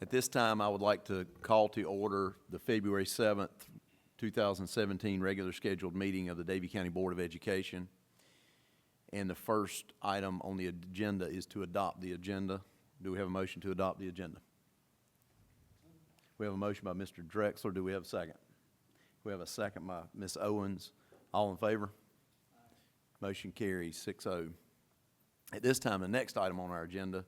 At this time, I would like to call to order the February 7th, 2017 regular scheduled meeting of the Davie County Board of Education. And the first item on the agenda is to adopt the agenda. Do we have a motion to adopt the agenda? We have a motion by Mr. Drexler. Do we have a second? We have a second by Ms. Owens. All in favor? Motion carries 6-0. At this time, the next item on our agenda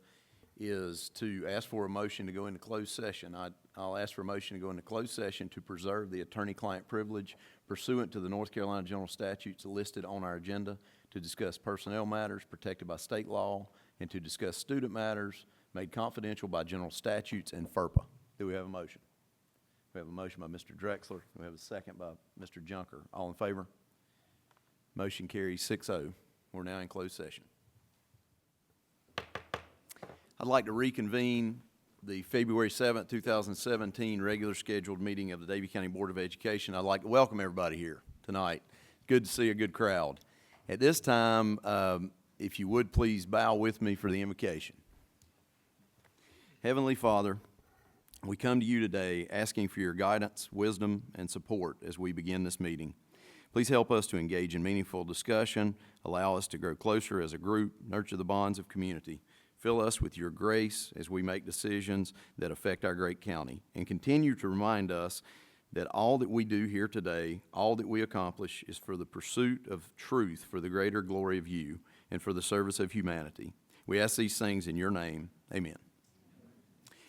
is to ask for a motion to go into closed session. I'll ask for a motion to go into closed session to preserve the attorney-client privilege pursuant to the North Carolina General Statutes listed on our agenda, to discuss personnel matters protected by state law, and to discuss student matters made confidential by general statutes and FERPA. Do we have a motion? We have a motion by Mr. Drexler. We have a second by Mr. Junker. All in favor? Motion carries 6-0. We're now in closed session. I'd like to reconvene the February 7th, 2017 regular scheduled meeting of the Davie County Board of Education. I'd like to welcome everybody here tonight. Good to see a good crowd. At this time, if you would please bow with me for the invocation. Heavenly Father, we come to you today asking for your guidance, wisdom, and support as we begin this meeting. Please help us to engage in meaningful discussion, allow us to grow closer as a group, nurture the bonds of community. Fill us with your grace as we make decisions that affect our great county, and continue to remind us that all that we do here today, all that we accomplish, is for the pursuit of truth, for the greater glory of you, and for the service of humanity. We ask these things in your name. Amen.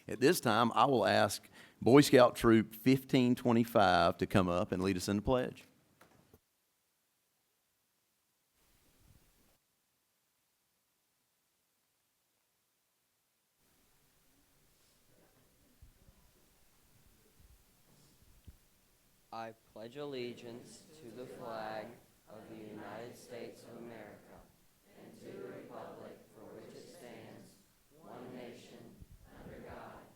At this time, I will ask Boy Scout Troop 1525 to come up and lead us in the pledge. I pledge allegiance to the flag of the United States of America and to the republic for which it stands, one nation, under God,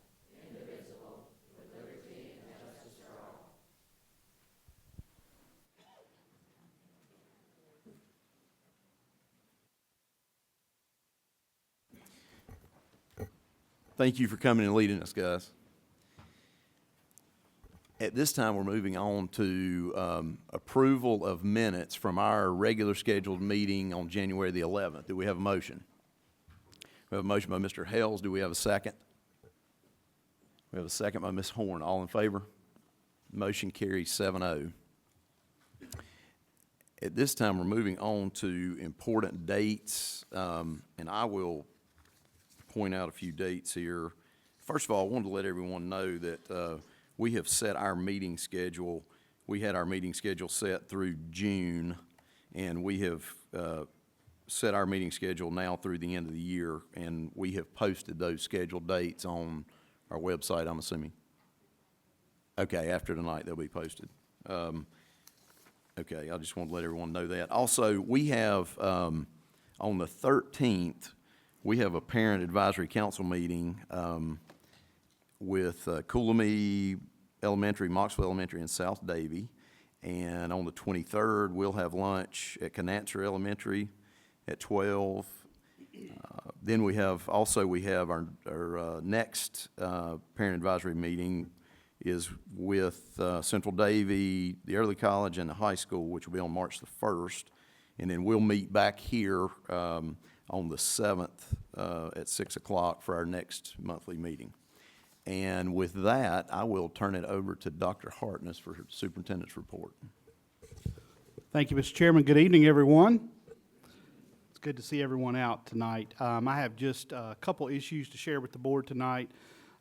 indivisible, with liberty and justice for all. Thank you for coming and leading us, guys. At this time, we're moving on to approval of minutes from our regular scheduled meeting on January the 11th. Do we have a motion? We have a motion by Mr. Hales. Do we have a second? We have a second by Ms. Horn. All in favor? Motion carries 7-0. At this time, we're moving on to important dates, and I will point out a few dates here. First of all, I wanted to let everyone know that we have set our meeting schedule. We had our meeting schedule set through June, and we have set our meeting schedule now through the end of the year, and we have posted those scheduled dates on our website, I'm assuming. Okay, after tonight they'll be posted. Okay, I just want to let everyone know that. Also, we have on the 13th, we have a parent advisory council meeting with Coolamy Elementary, Moxville Elementary, and South Davie. And on the 23rd, we'll have lunch at Canancer Elementary at 12. Then we have our next parent advisory meeting is with Central Davie, the early college, and the high school, which will be on March the 1st. And then we'll meet back here on the 7th at 6 o'clock for our next monthly meeting. And with that, I will turn it over to Dr. Hartness for her superintendent's report. Thank you, Mr. Chairman. Good evening, everyone. It's good to see everyone out tonight. I have just a couple issues to share with the board tonight,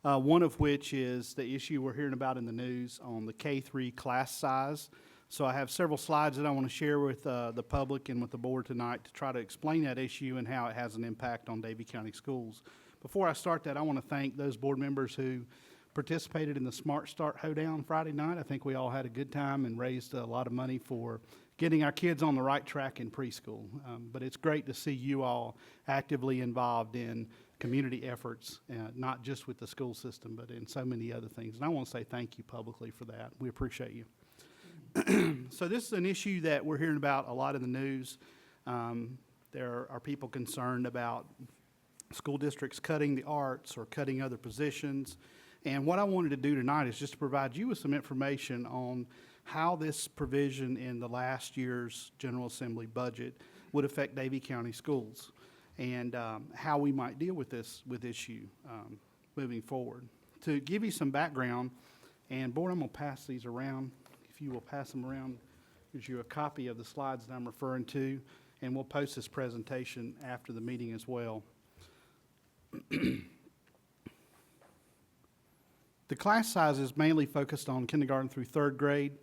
one of which is the issue we're hearing about in the news on the K-3 class size. So I have several slides that I want to share with the public and with the board tonight to try to explain that issue and how it has an impact on Davie County schools. Before I start that, I want to thank those board members who participated in the Smart Start Hoedown Friday night. I think we all had a good time and raised a lot of money for getting our kids on the right track in preschool. But it's great to see you all actively involved in community efforts, not just with the school system, but in so many other things. And I want to say thank you publicly for that. We appreciate you. So this is an issue that we're hearing about a lot in the news. There are people concerned about school districts cutting the arts or cutting other positions. And what I wanted to do tonight is just to provide you with some information on how this provision in the last year's General Assembly budget would affect Davie County schools, and how we might deal with this issue moving forward. To give you some background, and board, I'm going to pass these around. If you will pass them around, gives you a copy of the slides that I'm referring to, and we'll post this presentation after the meeting as well. The class size is mainly focused on kindergarten through third grade.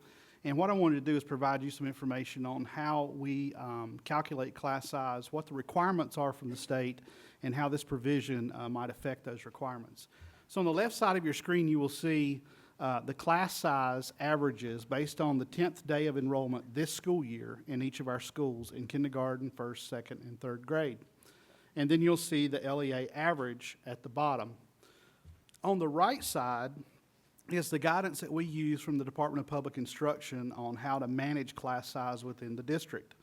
And what I wanted to do is provide you some information on how we calculate class size, what the requirements are from the state, and how this provision might affect those requirements. So on the left side of your screen, you will see the class size averages based on the 10th day of enrollment this school year in each of our schools in kindergarten, first, second, and third grade. And then you'll see the LEA average at the bottom. On the right side is the guidance that we use from the Department of Public Instruction on how to manage class size within the district.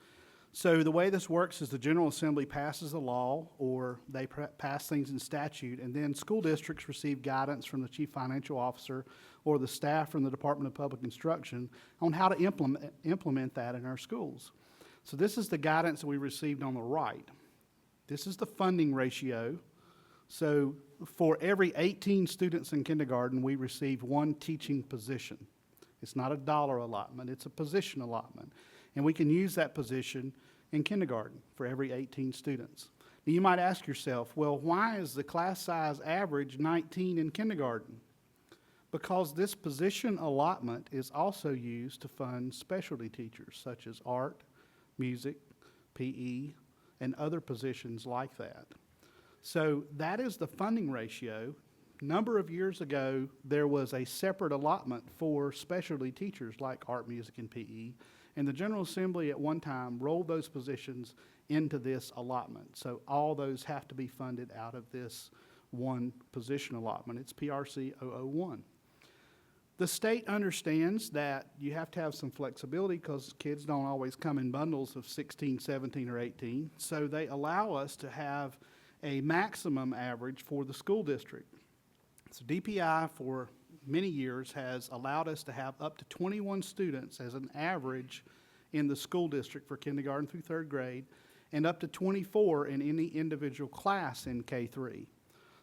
So the way this works is the General Assembly passes a law, or they pass things in statute, and then school districts receive guidance from the Chief Financial Officer or the staff from the Department of Public Instruction on how to implement that in our schools. So this is the guidance that we received on the right. This is the funding ratio. So for every 18 students in kindergarten, we receive one teaching position. It's not a dollar allotment, it's a position allotment. And we can use that position in kindergarten for every 18 students. Now you might ask yourself, well, why is the class size average 19 in kindergarten? Because this position allotment is also used to fund specialty teachers such as art, music, PE, and other positions like that. So that is the funding ratio. A number of years ago, there was a separate allotment for specialty teachers like art, music, and PE, and the General Assembly at one time rolled those positions into this allotment. So all those have to be funded out of this one position allotment. It's PRC 001. The state understands that you have to have some flexibility because kids don't always come in bundles of 16, 17, or 18, so they allow us to have a maximum average for the school district. So DPI for many years has allowed us to have up to 21 students as an average in the school district for kindergarten through third grade, and up to 24 in any individual class in K-3.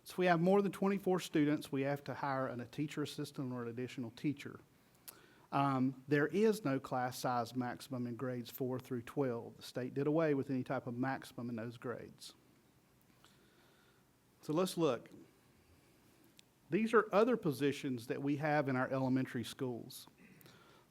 So if we have more than 24 students, we have to hire a teacher assistant or an additional teacher. There is no class size maximum in grades 4 through 12. The state did away with any type of maximum in those grades. So let's look. These are other positions that we have in our elementary schools.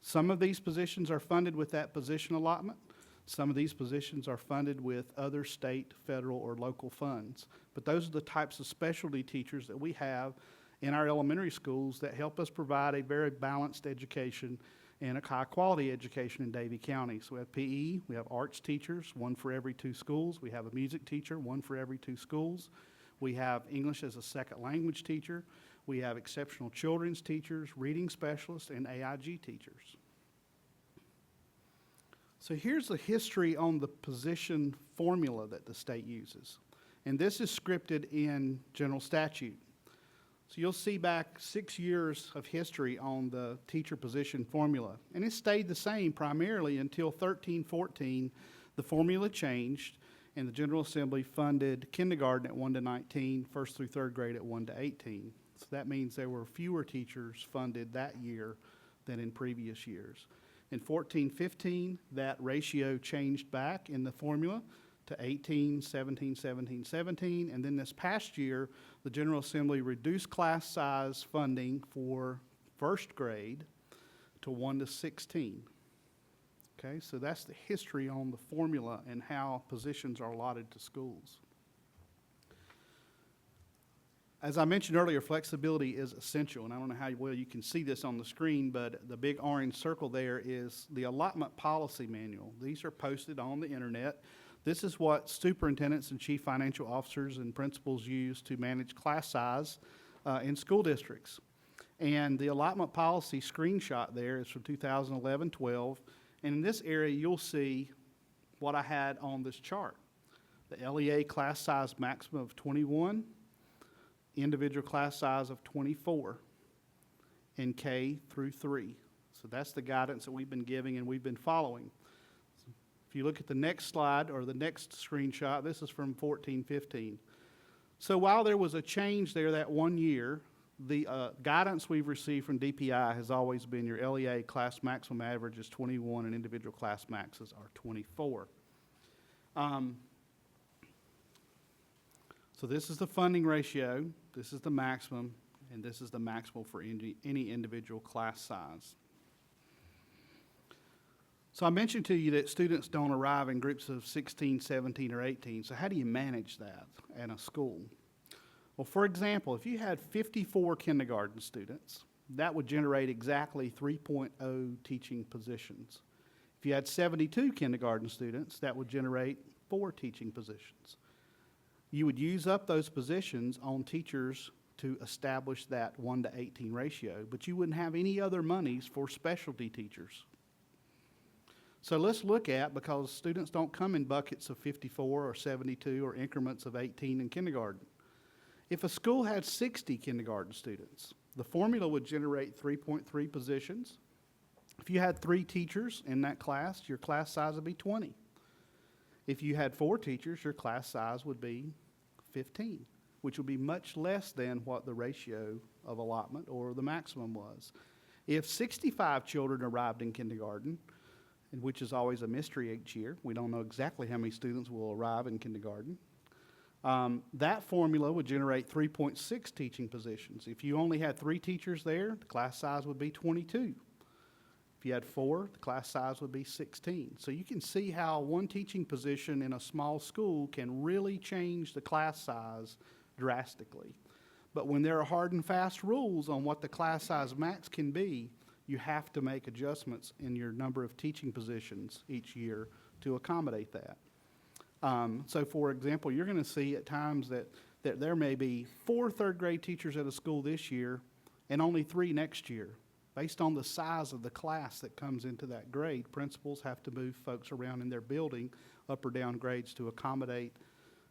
Some of these positions are funded with that position allotment. Some of these positions are funded with other state, federal, or local funds. But those are the types of specialty teachers that we have in our elementary schools that help us provide a very balanced education and a high-quality education in Davie County. So we have PE, we have arts teachers, one for every 2 schools. We have a music teacher, one for every 2 schools. We have English as a second language teacher. We have exceptional children's teachers, reading specialists, and AIG teachers. So here's the history on the position formula that the state uses. And this is scripted in general statute. So you'll see back 6 years of history on the teacher position formula. And it stayed the same primarily until 13-14. The formula changed, and the General Assembly funded kindergarten at 1 to 19, first through third grade at 1 to 18. So that means there were fewer teachers funded that year than in previous years. In 14-15, that ratio changed back in the formula to 18, 17, 17, 17. And then this past year, the General Assembly reduced class size funding for first grade to 1 to 16. Okay, so that's the history on the formula and how positions are allotted to schools. As I mentioned earlier, flexibility is essential, and I don't know how well you can see this on the screen, but the big orange circle there is the allotment policy manual. These are posted on the internet. This is what superintendents and chief financial officers and principals use to manage class size in school districts. And the allotment policy screenshot there is from 2011-12, and in this area you'll see what I had on this chart. The LEA class size maximum of 21, individual class size of 24. in K through 3. So that's the guidance that we've been giving and we've been following. If you look at the next slide or the next screenshot, this is from 14-15. So while there was a change there that 1 year, the guidance we've received from DPI has always been your LEA class maximum average is 21 and individual class maxes are 24. So this is the funding ratio, this is the maximum, and this is the maximal for any individual class size. So I mentioned to you that students don't arrive in groups of 16, 17, or 18. So how do you manage that at a school? Well, for example, if you had 54 kindergarten students, that would generate exactly 3.0 teaching positions. If you had 72 kindergarten students, that would generate 4 teaching positions. You would use up those positions on teachers to establish that 1:18 ratio, but you wouldn't have any other monies for specialty teachers. So let's look at, because students don't come in buckets of 54 or 72 or increments of 18 in kindergarten. If a school had 60 kindergarten students, the formula would generate 3.3 positions. If you had 3 teachers in that class, your class size would be 20. If you had 4 teachers, your class size would be 15, which would be much less than what the ratio of allotment or the maximum was. If 65 children arrived in kindergarten, and which is always a mystery each year, we don't know exactly how many students will arrive in kindergarten, that formula would generate 3.6 teaching positions. If you only had 3 teachers there, the class size would be 22. If you had 4, the class size would be 16. So you can see how one teaching position in a small school can really change the class size drastically. But when there are hard and fast rules on what the class size max can be, you have to make adjustments in your number of teaching positions each year to accommodate that. So for example, you're going to see at times that there may be 4 third-grade teachers at a school this year and only 3 next year. Based on the size of the class that comes into that grade, principals have to move folks around in their building up or down grades to accommodate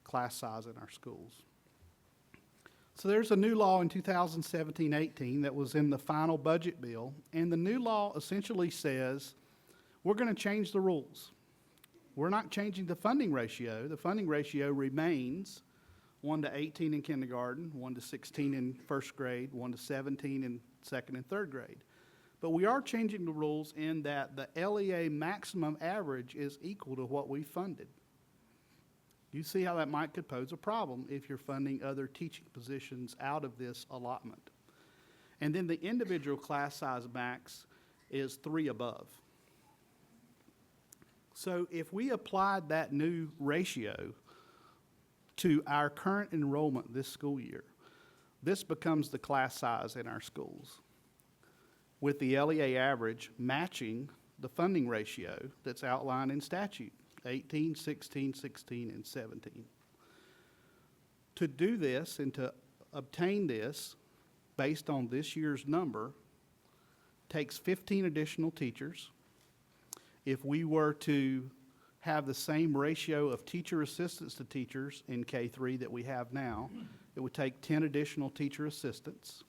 class size in our schools. So there's a new law in 2017-18 that was in the final budget bill, and the new law essentially says we're going to change the rules. We're not changing the funding ratio. The funding ratio remains 1:18 in kindergarten, 1:16 in first grade, 1:17 in second and third grade. But we are changing the rules in that the LEA maximum average is equal to what we funded. You see how that could pose a problem if you're funding other teaching positions out of this allotment. And then the individual class size max is 3 above. So if we applied that new ratio to our current enrollment this school year, this becomes the class size in our schools, with the LEA average matching the funding ratio that's outlined in statute, 18, 16, 16, and 17. To do this and to obtain this based on this year's number takes 15 additional teachers. If we were to have the same ratio of teacher assistants to teachers in K3 that we have now, it would take 10 additional teacher assistants.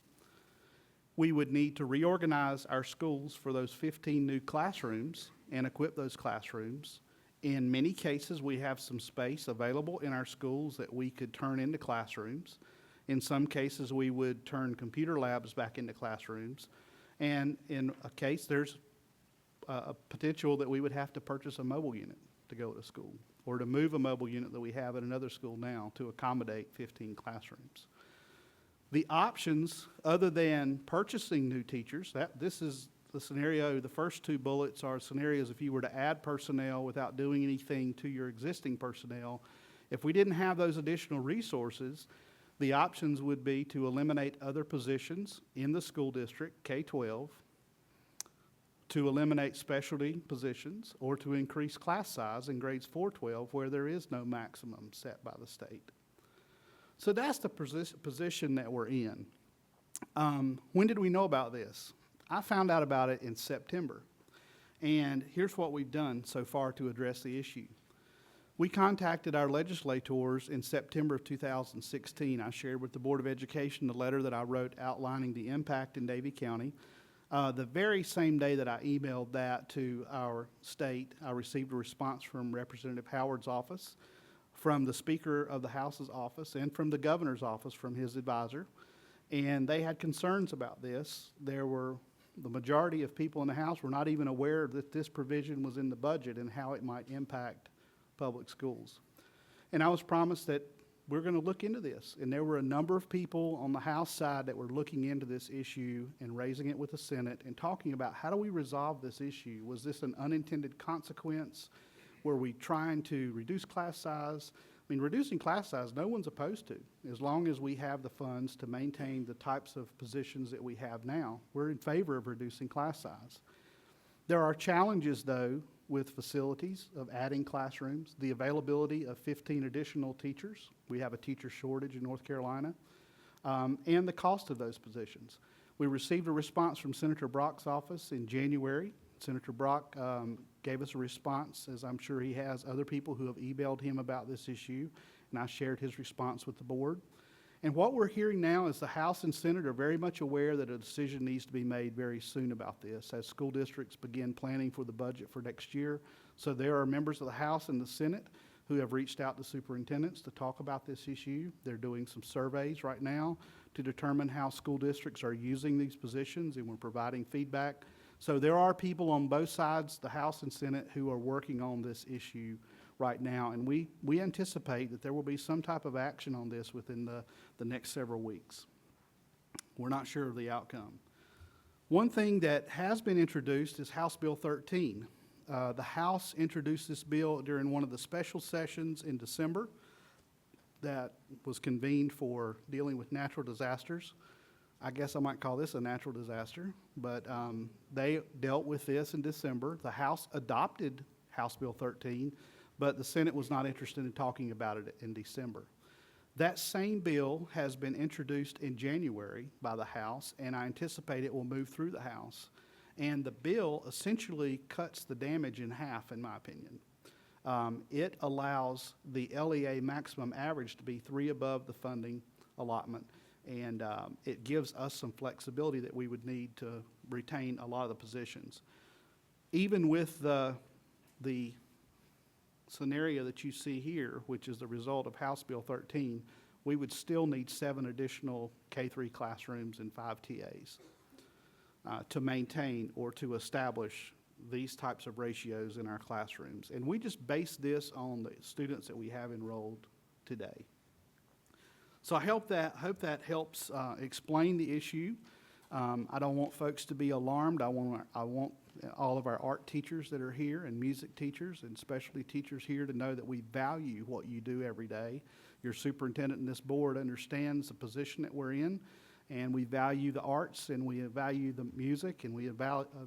We would need to reorganize our schools for those 15 new classrooms and equip those classrooms. In many cases, we have some space available in our schools that we could turn into classrooms. In some cases, we would turn computer labs back into classrooms. And in a case, there's a potential that we would have to purchase a mobile unit to go to school, or to move a mobile unit that we have at another school now to accommodate 15 classrooms. The options, other than purchasing new teachers, this is the scenario, the first 2 bullets are scenarios if you were to add personnel without doing anything to your existing personnel. If we didn't have those additional resources, the options would be to eliminate other positions in the school district, K-12, to eliminate specialty positions, or to increase class size in grades 4-12 where there is no maximum set by the state. So that's the position that we're in. When did we know about this? I found out about it in September. And here's what we've done so far to address the issue. We contacted our legislators in September of 2016. I shared with the Board of Education the letter that I wrote outlining the impact in Davie County. The very same day that I emailed that to our state, I received a response from Representative Howard's office, from the Speaker of the House's office, and from the Governor's office from his advisor. And they had concerns about this. The majority of people in the House were not even aware that this provision was in the budget and how it might impact public schools. And I was promised that we're going to look into this. And there were a number of people on the House side that were looking into this issue and raising it with the Senate and talking about, how do we resolve this issue? Was this an unintended consequence? Were we trying to reduce class size? I mean, reducing class size, no one's opposed to, as long as we have the funds to maintain the types of positions that we have now. We're in favor of reducing class size. There are challenges, though, with facilities of adding classrooms, the availability of 15 additional teachers. We have a teacher shortage in North Carolina, and the cost of those positions. We received a response from Senator Brock's office in January. Senator Brock gave us a response, as I'm sure he has other people who have emailed him about this issue, and I shared his response with the board. And what we're hearing now is the House and Senate are very much aware that a decision needs to be made very soon about this as school districts begin planning for the budget for next year. So there are members of the House and the Senate who have reached out to superintendents to talk about this issue. They're doing some surveys right now to determine how school districts are using these positions, and we're providing feedback. So there are people on both sides, the House and Senate, who are working on this issue right now, and we anticipate that there will be some type of action on this within the next several weeks. We're not sure of the outcome. One thing that has been introduced is House Bill 13. The House introduced this bill during one of the special sessions in December that was convened for dealing with natural disasters. I guess I might call this a natural disaster, but they dealt with this in December. The House adopted House Bill 13, but the Senate was not interested in talking about it in December. That same bill has been introduced in January by the House, and I anticipate it will move through the House. And the bill essentially cuts the damage in half, in my opinion. It allows the LEA maximum average to be 3 above the funding allotment, and it gives us some flexibility that we would need to retain a lot of the positions. Even with the scenario that you see here, which is the result of House Bill 13, we would still need 7 additional K-3 classrooms and 5 TAs to maintain or to establish these types of ratios in our classrooms. And we just base this on the students that we have enrolled today. So I hope that helps explain the issue. I don't want folks to be alarmed. I want all of our art teachers that are here and music teachers and specialty teachers here to know that we value what you do every day. Your superintendent and this board understands the position that we're in, and we value the arts, and we value the music, and we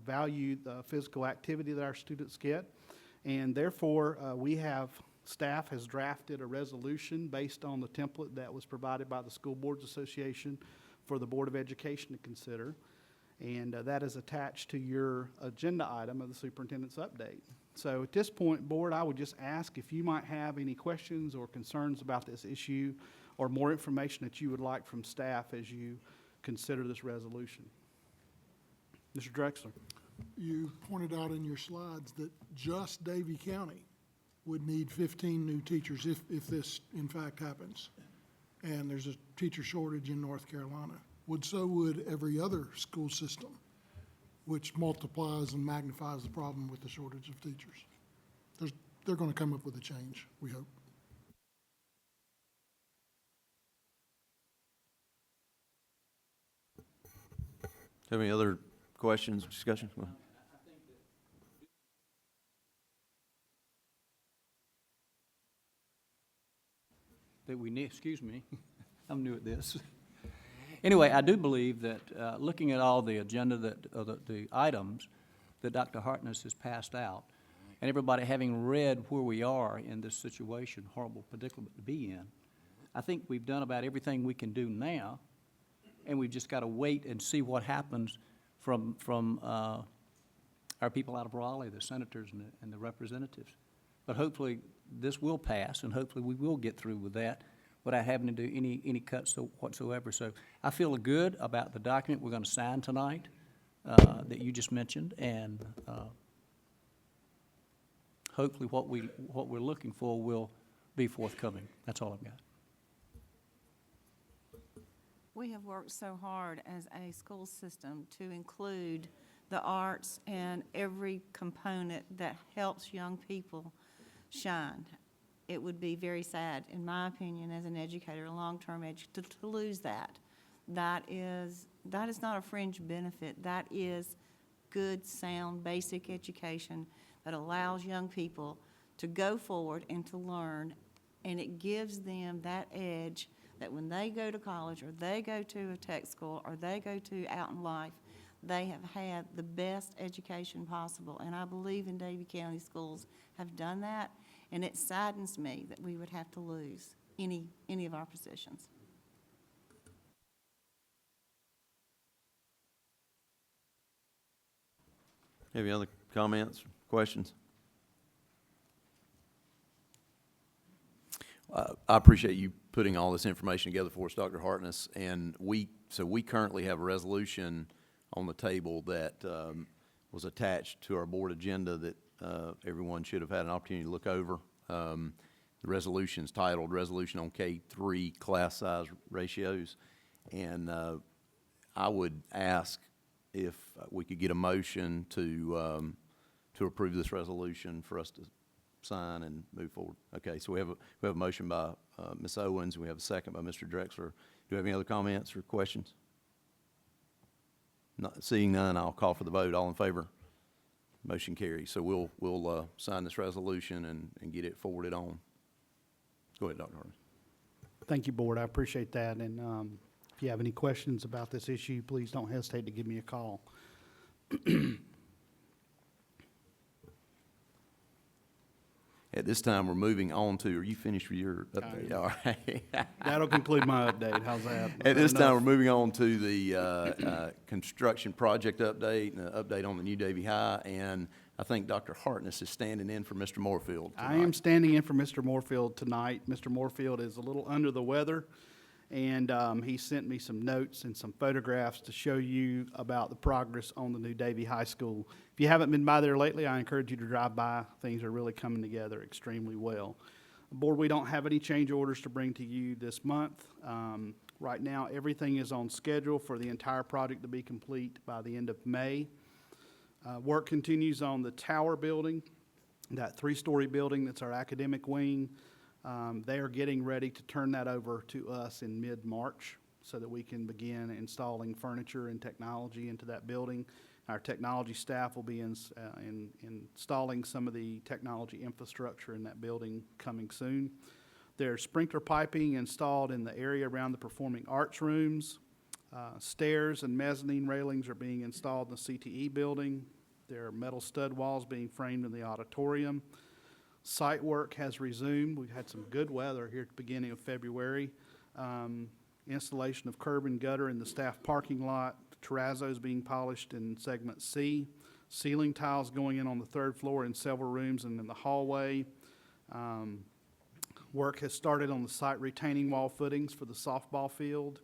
value the physical activity that our students get. And therefore, staff has drafted a resolution based on the template that was provided by the School Boards Association for the Board of Education to consider. And that is attached to your agenda item of the superintendent's update. So at this point, Board, I would just ask if you might have any questions or concerns about this issue or more information that you would like from staff as you consider this resolution. Mr. Drexler. You pointed out in your slides that just Davie County would need 15 new teachers if this in fact happens. And there's a teacher shortage in North Carolina. So would every other school system, which multiplies and magnifies the problem with the shortage of teachers. They're going to come up with a change, we hope. Have any other questions, discussion? That we need, excuse me, I'm new at this. Anyway, I do believe that looking at all the agenda the items that Dr. Hartness has passed out, and everybody having read where we are in this situation, horrible predicament to be in, I think we've done about everything we can do now, and we've just got to wait and see what happens from our people out of Raleigh, the senators and the representatives. But hopefully this will pass, and hopefully we will get through with that without having to do any cuts whatsoever. So I feel good about the document we're going to sign tonight that you just mentioned, and hopefully what we're looking for will be forthcoming. That's all I've got. We have worked so hard as a school system to include the arts and every component that helps young people shine. It would be very sad, in my opinion, as an educator, a long-term educator, to lose that. That is not a fringe benefit. That is good, sound, basic education that allows young people to go forward and to learn, and it gives them that edge that when they go to college or they go to a tech school or they go to out in life, they have had the best education possible. And I believe in Davie County schools have done that, and it saddens me that we would have to lose any of our positions. Have any other comments, questions? I appreciate you putting all this information together for us, Dr. Hartness. And we currently have a resolution on the table that was attached to our board agenda that everyone should have had an opportunity to look over. The resolution is titled Resolution on K-3 Class Size Ratios. And I would ask if we could get a motion to approve this resolution for us to sign and move forward. Okay, so we have a motion by Ms. Owens, and we have a second by Mr. Drexler. Do you have any other comments or questions? Not seeing none, I'll call for the vote. All in favor? Motion carries. So we'll sign this resolution and get it forwarded on. Go ahead, Dr. Hartness. Thank you, Board. I appreciate that. And if you have any questions about this issue, please don't hesitate to give me a call. At this time, we're moving on to, are you finished with your update? All right. That'll conclude my update. How's that? At this time, we're Enough? moving on to the construction project update and an update on the new Davie High. And I think Dr. Hartness is standing in for Mr. Moorfield tonight. I am standing in for Mr. Moorfield tonight. Mr. Moorfield is a little under the weather, and he sent me some notes and some photographs to show you about the progress on the new Davie High School. If you haven't been by there lately, I encourage you to drive by. Things are really coming together extremely well. Board, we don't have any change orders to bring to you this month. Right now, everything is on schedule for the entire project to be complete by the end of May. Work continues on the tower building, that three-story building that's our academic wing. They are getting ready to turn that over to us in mid-March so that we can begin installing furniture and technology into that building. Our technology staff will be installing some of the technology infrastructure in that building coming soon. There's sprinkler piping installed in the area around the performing arts rooms. Stairs and mezzanine railings are being installed in the CTE building. There are metal stud walls being framed in the auditorium. Site work has resumed. We've had some good weather here at the beginning of February. Installation of curb and gutter in the staff parking lot. Terrazzo's being polished in segment C. Ceiling tiles going in on the third floor in several rooms and in the hallway. Work has started on the site retaining wall footings for the softball field.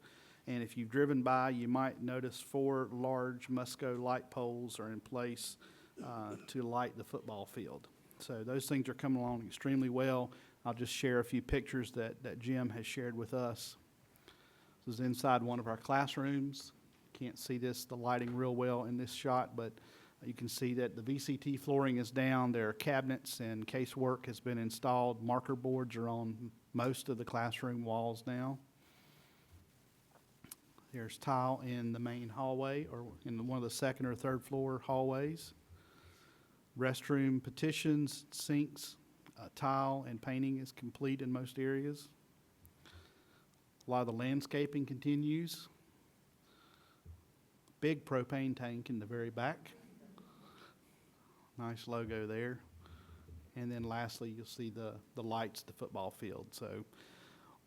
And if you've driven by, you might notice 4 large Musco light poles are in place to light the football field. So those things are coming along extremely well. I'll just share a few pictures that Jim has shared with us. This is inside one of our classrooms. Can't see the lighting real well in this shot, but you can see that the VCT flooring is down. There are cabinets and casework has been installed. Marker boards are on most of the classroom walls now. There's tile in the main hallway or in one of the second or third floor hallways. Restroom petitions, sinks, tile and painting is complete in most areas. A lot of the landscaping continues. Big propane tank in the very back. Nice logo there. And then lastly, you'll see the lights, the football field. So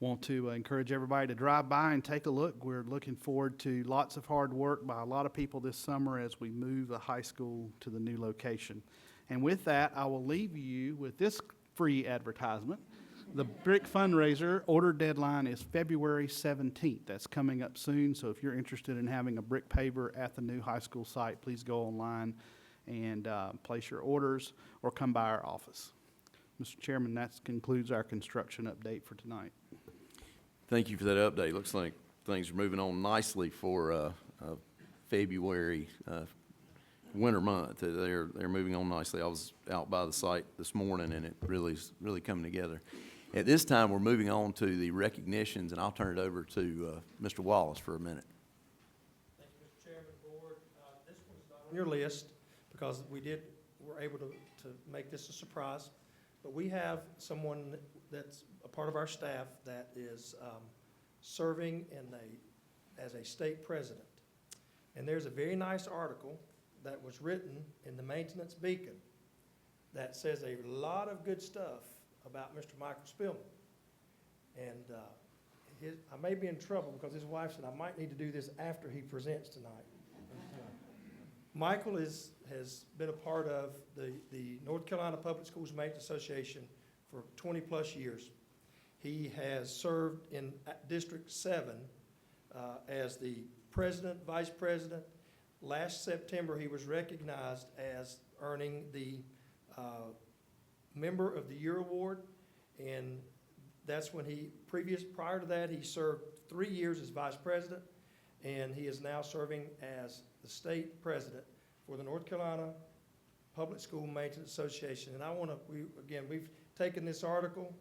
want to encourage everybody to drive by and take a look. We're looking forward to lots of hard work by a lot of people this summer as we move the high school to the new location. And with that, I will leave you with this free advertisement. The brick fundraiser order deadline is February 17th. That's coming up soon, so if you're interested in having a brick paver at the new high school site, please go online and place your orders or come by our office. Mr. Chairman, that concludes our construction update for tonight. Thank you for that update. Looks like things are moving on nicely for February, winter month. They're moving on nicely. I was out by the site this morning, and it is really coming together. At this time, we're moving on to the recognitions, and I'll turn it over to Mr. Wallace for a minute. Thank you, Mr. Chairman, Board. This one's not on your list because we're able to make this a surprise. But we have someone that's a part of our staff that is serving as a state president. And there's a very nice article that was written in the Maintenance Beacon that says a lot of good stuff about Mr. Michael Spillman. And I may be in trouble because his wife said I might need to do this after he presents tonight. Michael has been a part of the North Carolina Public Schools Maintenance Association for 20-plus years. He has served in District 7 as the president, vice president. Last September, he was recognized as earning the Member of the Year Award, and that's when prior to that, he served 3 years as vice president, and he is now serving as the state president for the North Carolina Public School Maintenance Association. And we've taken this article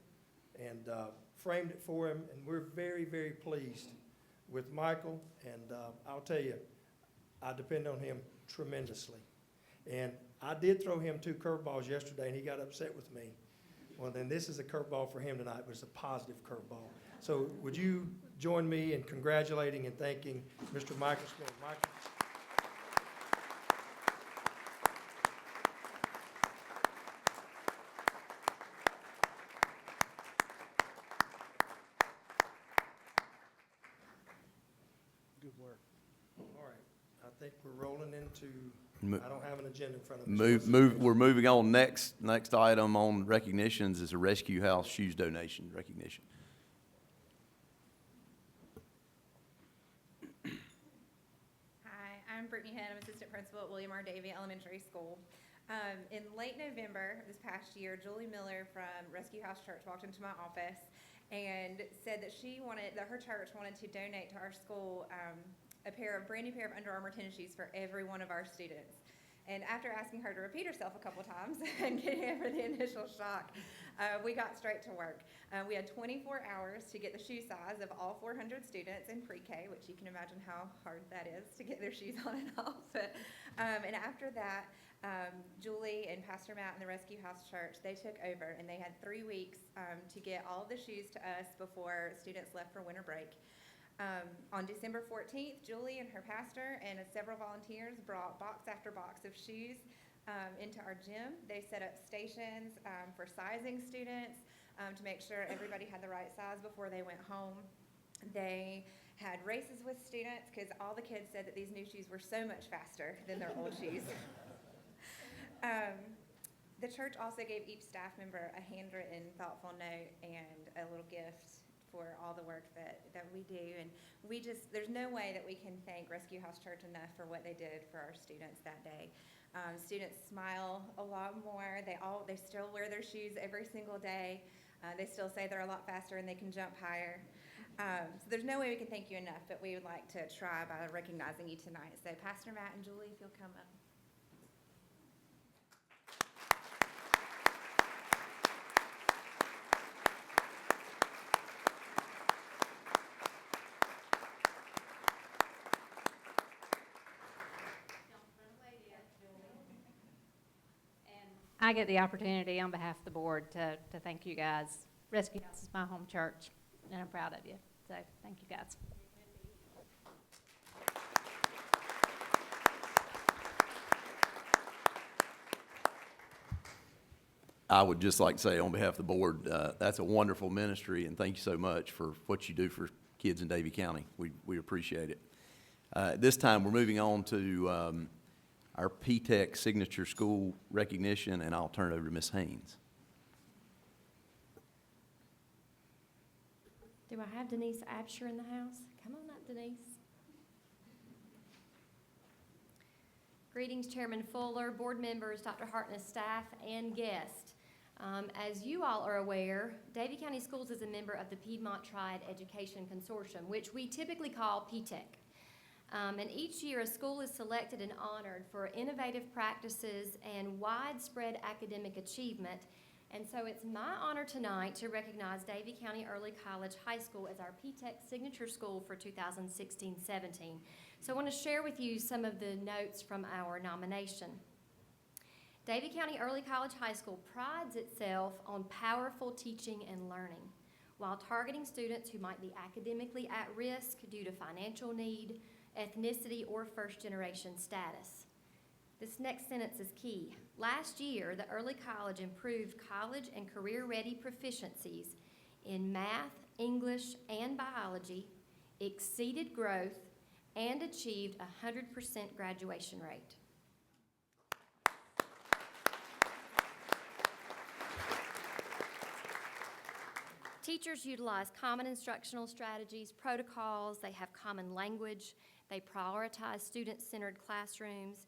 and framed it for him, and we're very, very pleased with Michael, and I'll tell you, I depend on him tremendously. And I did throw him 2 curveballs yesterday, and he got upset with me. Well, then this is a curveball for him tonight, but it's a positive curveball. So would you join me in congratulating and thanking Mr. Michael Smith? Michael. Good work. All right, I think we're rolling into, Mo- I don't have an agenda in front of me. We're moving on. Next item on recognitions is a Rescue House shoes donation recognition. Hi, I'm Brittany Head. I'm assistant principal at William R. Davie Elementary School. In late November this past year, Julie Miller from Rescue House Church walked into my office and said that her church wanted to donate to our school a brand new pair of Under Armour tennis shoes for every one of our students. And after asking her to repeat herself a couple times and getting over the initial shock, we got straight to work. We had 24 hours to get the shoe size of all 400 students in pre-K, which you can imagine how hard that is to get their shoes on and off. And after that, Julie and Pastor Matt and the Rescue House Church, they took over, and they had 3 weeks to get all of the shoes to us before students left for winter break. On December 14th, Julie and her pastor and several volunteers brought box after box of shoes into our gym. They set up stations for sizing students to make sure everybody had the right size before they went home. They had races with students because all the kids said that these new shoes were so much faster than their old shoes. The church also gave each staff member a handwritten, thoughtful note and a little gift for all the work that we do. And there's no way that we can thank Rescue House Church enough for what they did for our students that day. Students smile a lot more. They still wear their shoes every single day. They still say they're a lot faster and they can jump higher. So there's no way we can thank you enough, but we would like to try by recognizing you tonight. So Pastor Matt and Julie, if you'll come up. I get the opportunity on behalf of the board to thank you guys. Rescue House is my home church, and I'm proud of you. So thank you guys. I would just like to say on behalf of the board, that's a wonderful ministry, and thank you so much for what you do for kids in Davie County. We appreciate it. At this time, we're moving on to our P-TECH Signature School recognition, and I'll turn it over to Ms. Haynes. Do I have Denise Absher in the house? Come on up, Denise. Greetings, Chairman Fuller, board members, Dr. Hartness, staff, and guests. As you all are aware, Davie County Schools is a member of the Piedmont Triad Education Consortium, which we typically call PTEC. And each year, a school is selected and honored for innovative practices and widespread academic achievement. And so it's my honor tonight to recognize Davie County Early College High School as our PTEC signature school for 2016-17. So I want to share with you some of the notes from our nomination. Davie County Early College High School prides itself on powerful teaching and learning, while targeting students who might be academically at risk due to financial need, ethnicity, or first-generation status. This next sentence is key. Last year, the early college improved college and career-ready proficiencies in math, English, and biology, exceeded growth, and achieved a 100% graduation rate. Teachers utilize common instructional strategies, protocols, they have common language, they prioritize student-centered classrooms,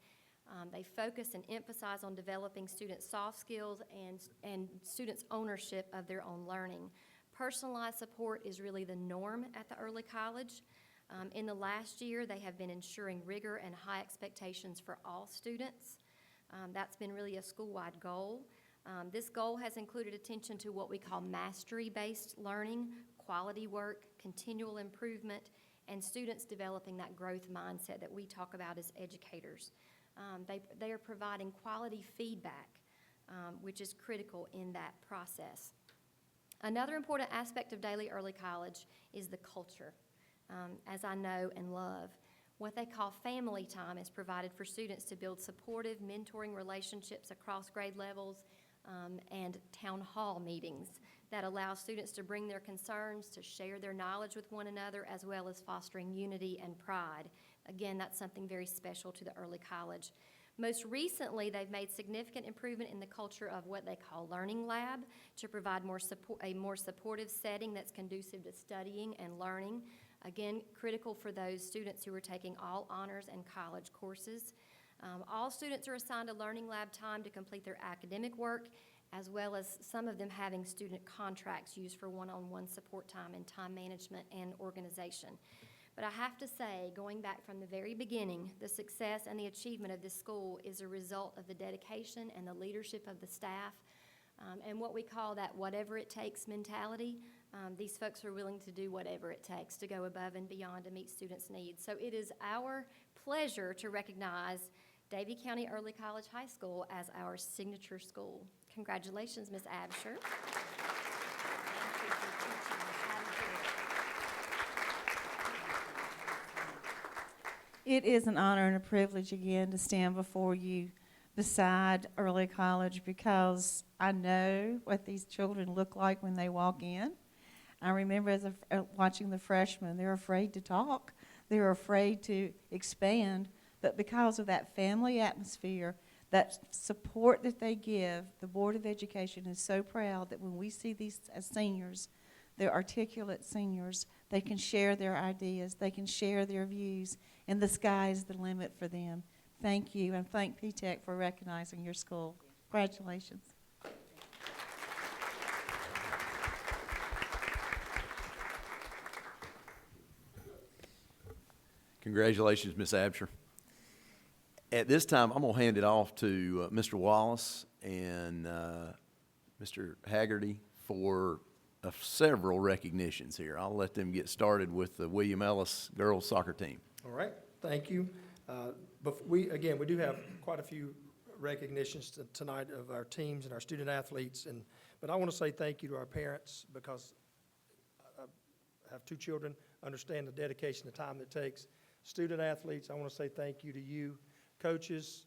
they focus and emphasize on developing students' soft skills and students' ownership of their own learning. Personalized support is really the norm at the early college. In the last year, they have been ensuring rigor and high expectations for all students. That's been really a school-wide goal. This goal has included attention to what we call mastery-based learning, quality work, continual improvement, and students developing that growth mindset that we talk about as educators. They are providing quality feedback, which is critical in that process. Another important aspect of daily early college is the culture, as I know and love. What they call family time is provided for students to build supportive, mentoring relationships across grade levels, and town hall meetings that allow students to bring their concerns, to share their knowledge with one another, as well as fostering unity and pride. Again, that's something very special to the early college. Most recently, they've made significant improvement in the culture of what they call Learning Lab to provide a more supportive setting that's conducive to studying and learning. Again, critical for those students who are taking all honors and college courses. All students are assigned a Learning Lab time to complete their academic work, as well as some of them having student contracts used for one-on-one support time and time management and organization. But I have to say, going back from the very beginning, the success and the achievement of this school is a result of the dedication and the leadership of the staff, and what we call that whatever it takes mentality. These folks are willing to do whatever it takes to go above and beyond to meet students' needs. So it is our pleasure to recognize Davie County Early College High School as our signature school. Congratulations, Ms. Absher. It is an honor and a privilege again to stand before you beside early college, because I know what these children look like when they walk in. I remember watching the freshmen, they're afraid to talk, they're afraid to expand, but because of that family atmosphere, that support that they give, the Board of Education is so proud that when we see these as seniors, they're articulate seniors, they can share their ideas, they can share their views, and the sky is the limit for them. Thank you, and thank PTEC for recognizing your school. Congratulations. Congratulations, Ms. Absher. At this time, I'm going to hand it off to Mr. Wallace and Mr. Haggerty for several recognitions here. I'll let them get started with the William Ellis girls soccer team. All right, thank you. But we do have quite a few recognitions tonight of our teams and our student athletes, but I want to say thank you to our parents, because I have two children, understand the dedication, the time it takes. Student athletes, I want to say thank you to you. Coaches,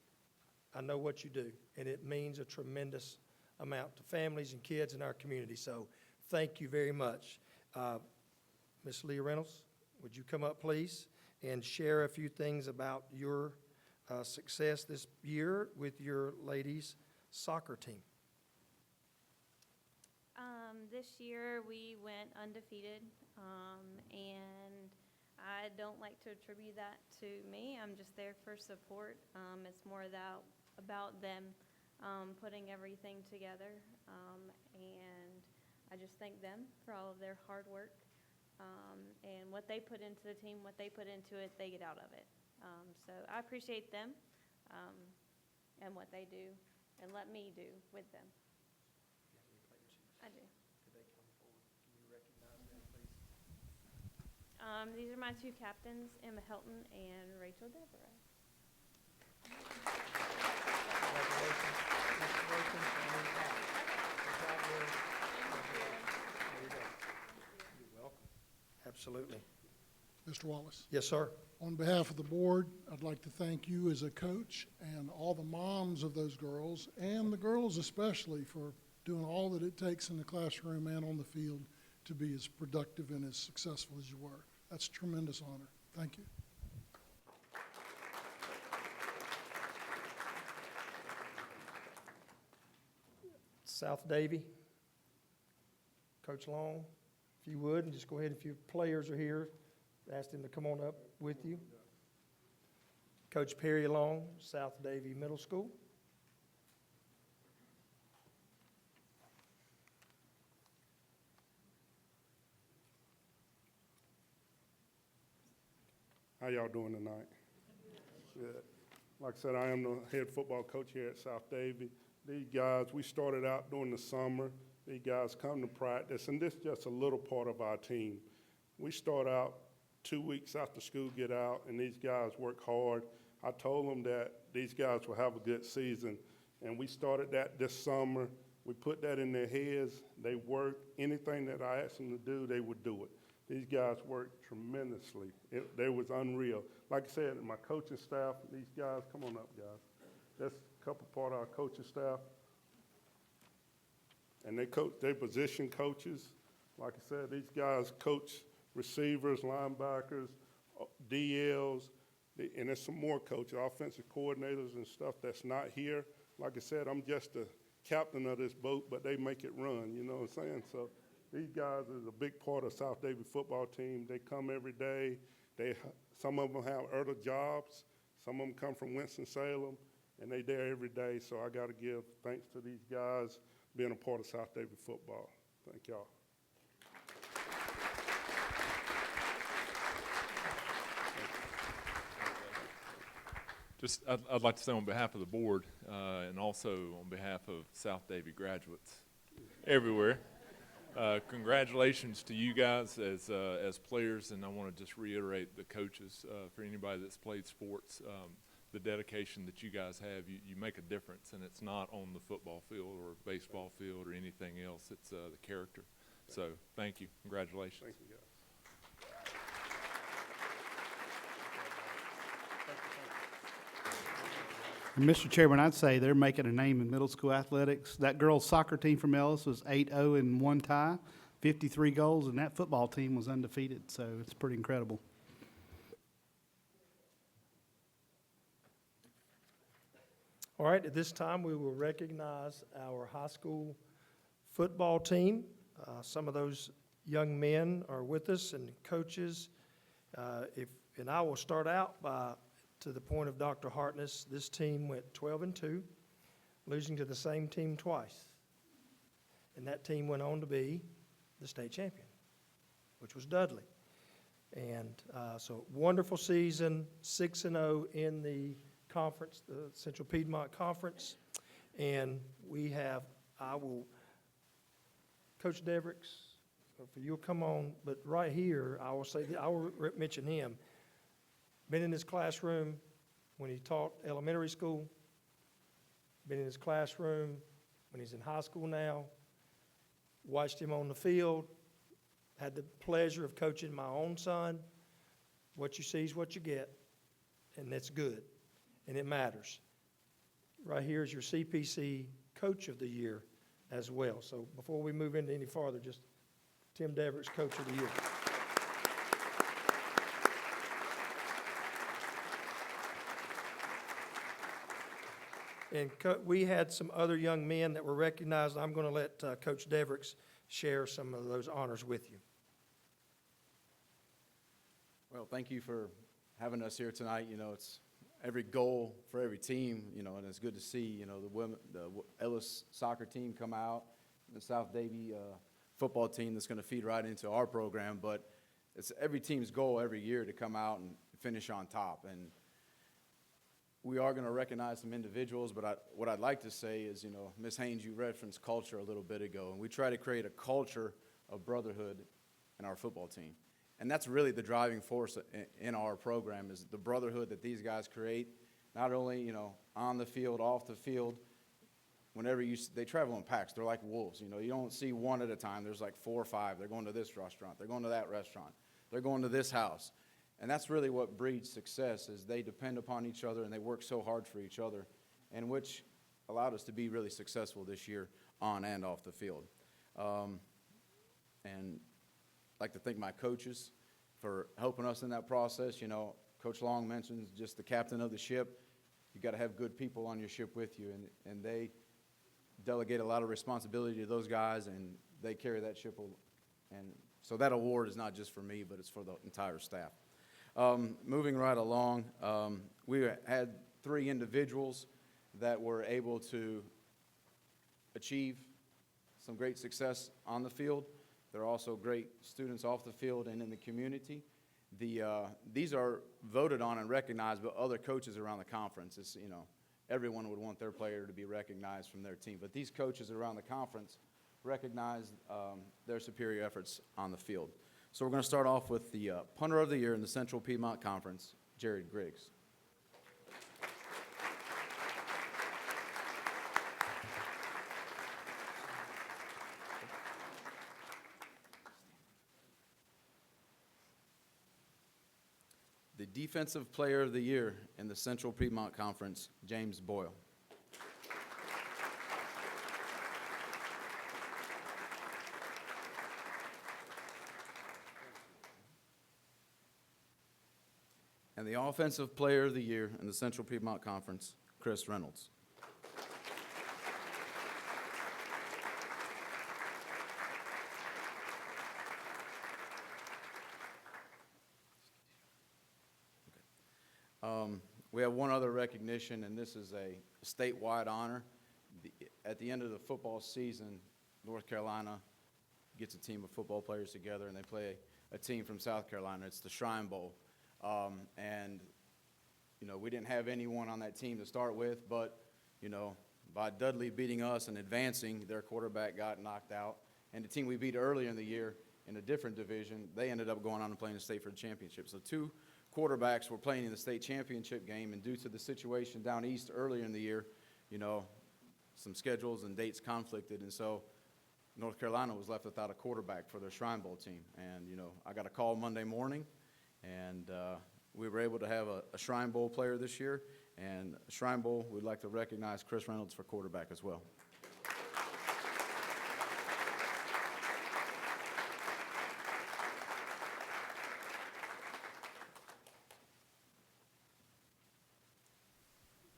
I know what you do, and it means a tremendous amount to families and kids in our community, so thank you very much. Ms. Leah Reynolds, would you come up, please, and share a few things about your success this year with your ladies' soccer team? This year, we went undefeated, and I don't like to attribute that to me. I'm just there for support. It's more about them putting everything together, and I just thank them for all of their hard work, and what they put into the team, what they put into it, they get out of it. So I appreciate them and what they do and let me do with them. I do. Could they come forward? Can you recognize them, please? These are my two captains, Emma Helton and Rachel Devereaux. Congratulations. Congratulations on your job. Good job, Will. There you go. You're welcome. Absolutely. Mr. Wallace, Yes, sir. on behalf of the board, I'd like to thank you as a coach and all the moms of those girls, and the girls especially, for doing all that it takes in the classroom and on the field to be as productive and as successful as you were. That's a tremendous honor. Thank you. South Davy. Coach Long, if you would, and just go ahead, if your players are here, ask them to come on up with you. Coach Perry Long, South Davy Middle School. How y'all doing tonight? Good. Like I said, I am the head football coach here at South Davy. These guys, we started out during the summer. These guys come to practice, and this is just a little part of our team. We start out 2 weeks after school get out, and these guys work hard. I told them that these guys will have a good season, and we started that this summer. We put that in their heads. They work. Anything that I asked them to do, they would do it. These guys worked tremendously. They was unreal. Like I said, my coaching staff, these guys, come on up, guys. That's a couple part of our coaching staff. And they position coaches. Like I said, these guys coach receivers, linebackers, DLs, and there's some more coaches, offensive coordinators and stuff that's not here. Like I said, I'm just the captain of this boat, but they make it run, you know what I'm saying? So these guys is a big part of South Davy football team. They come every day. Some of them have other jobs. Some of them come from Winston-Salem, and they there every day. So I got to give thanks to these guys being a part of South Davy football. Thank y'all. I'd like to say on behalf of the board and also on behalf of South Davy graduates everywhere, congratulations to you guys as players, and I want to just reiterate the coaches, for anybody that's played sports, the dedication that you guys have. You make a difference, and it's not on the football field or baseball field or anything else. It's the character. So thank you. Congratulations. Thank you, guys. Mr. Chairman, I'd say they're making a name in middle school athletics. That girls' soccer team from Ellis was 8-0 in one tie, 53 goals, and that football team was undefeated, so it's pretty incredible. All right, at this time, we will recognize our high school football team. Some of those young men are with us and coaches. And I will start out to the point of Dr. Hartness. This team went 12-2, losing to the same team twice. And that team went on to be the state champion, which was Dudley. And so wonderful season, 6-0 in the conference, the Central Piedmont Conference. And Coach Devericks, you'll come on, but right here, I will mention him. Been in his classroom when he taught elementary school, been in his classroom when he's in high school now, watched him on the field, had the pleasure of coaching my own son. What you see is what you get, and that's good, and it matters. Right here is your CPC Coach of the Year as well. So before we move into any farther, just Tim Devericks, Coach of the Year. And we had some other young men that were recognized. I'm going to let Coach Devericks share some of those honors with you. Well, thank you for having us here tonight. You know, it's every goal for every team, you know, and it's good to see, you know, the Ellis soccer team come out, the South Davie football team that's going to feed right into our program. But it's every team's goal every year to come out and finish on top. And we are going to recognize some individuals, but what I'd like to say is, you know, Ms. Haynes, you referenced culture a little bit ago, and we try to create a culture of brotherhood in our football team. And that's really the driving force in our program, is the brotherhood that these guys create, not only, you know, on the field, off the field. Whenever they travel in packs, they're like wolves. You know, you don't see one at a time. There's like 4 or 5. They're going to this restaurant. They're going to that restaurant. They're going to this house. And that's really what breeds success, is they depend upon each other and they work so hard for each other, and which allowed us to be really successful this year on and off the field. And I'd like to thank my coaches for helping us in that process. You know, Coach Long mentions just the captain of the ship. You got to have good people on your ship with you, and they delegate a lot of responsibility to those guys, and they carry that ship. And so that award is not just for me, but it's for the entire staff. Moving right along, we had 3 individuals that were able to achieve some great success on the field. They're also great students off the field and in the community. These are voted on and recognized by other coaches around the conference. It's, you know, everyone would want their player to be recognized from their team, but these coaches around the conference recognize their superior efforts on the field. So we're going to start off with the punter of the year in the Central Piedmont Conference, Jared Griggs. The Defensive Player of the Year in the Central Piedmont Conference, James Boyle. And the Offensive Player of the Year in the Central Piedmont Conference, Chris Reynolds. We have one other recognition, and this is a statewide honor. At the end of the football season, North Carolina gets a team of football players together, and they play a team from South Carolina. It's the Shrine Bowl. And, you know, we didn't have anyone on that team to start with, but, you know, by Dudley beating us and advancing, their quarterback got knocked out. And the team we beat earlier in the year in a different division, they ended up going on and playing the state for the championship. So 2 quarterbacks were playing in the state championship game, and due to the situation down east earlier in the year, you know, some schedules and dates conflicted, and so North Carolina was left without a quarterback for their Shrine Bowl team. And, you know, I got a call Monday morning, and we were able to have a Shrine Bowl player this year, and Shrine Bowl, we'd like to recognize Chris Reynolds for quarterback as well.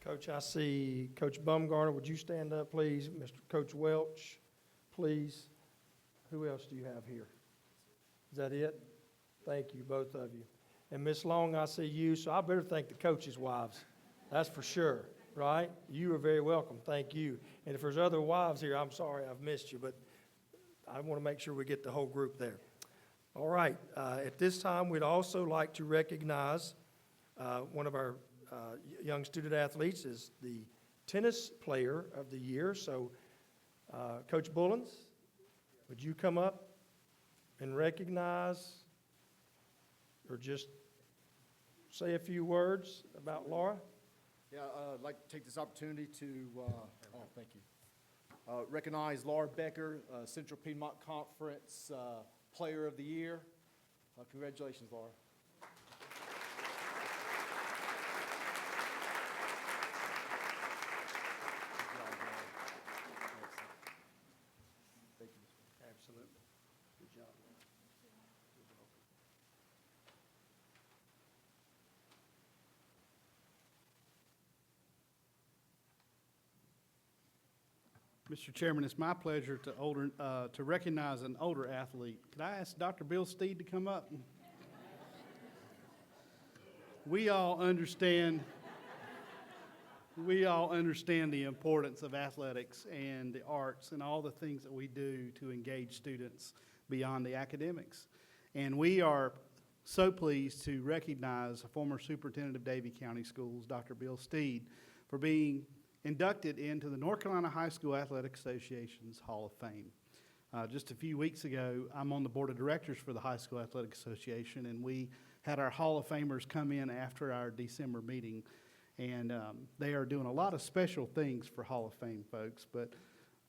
Coach, I see Coach Bumgarner. Would you stand up, please? Mr. Coach Welch, please. Who else do you have here? Is that it? Thank you, both of you. And Miss Long, I see you, so I better thank the coaches' wives. That's for sure, right? You are very welcome. Thank you. And if there's other wives here, I'm sorry I've missed you, but I want to make sure we get the whole group there. All right. At this time, we'd also like to recognize one of our young student athletes is the tennis player of the year. So, Coach Bullens, would you come up and recognize or just say a few words about Laura? Yeah, I'd like to take this opportunity to, thank you. Recognize Laura Becker, Central Piedmont Conference Player of the Year. Congratulations, Laura. Absolutely. Good job. Mr. Chairman, it's my pleasure to recognize an older athlete. Could I ask Dr. Bill Steed to come up? We all understand the importance of athletics and the arts and all the things that we do to engage students beyond the academics. And we are so pleased to recognize a former superintendent of Davie County Schools, Dr. Bill Steed, for being inducted into the North Carolina High School Athletic Association's Hall of Fame. Just a few weeks ago, I'm on the board of directors for the High School Athletic Association, and we had our Hall of Famers come in after our December meeting. And they are doing a lot of special things for Hall of Fame folks. But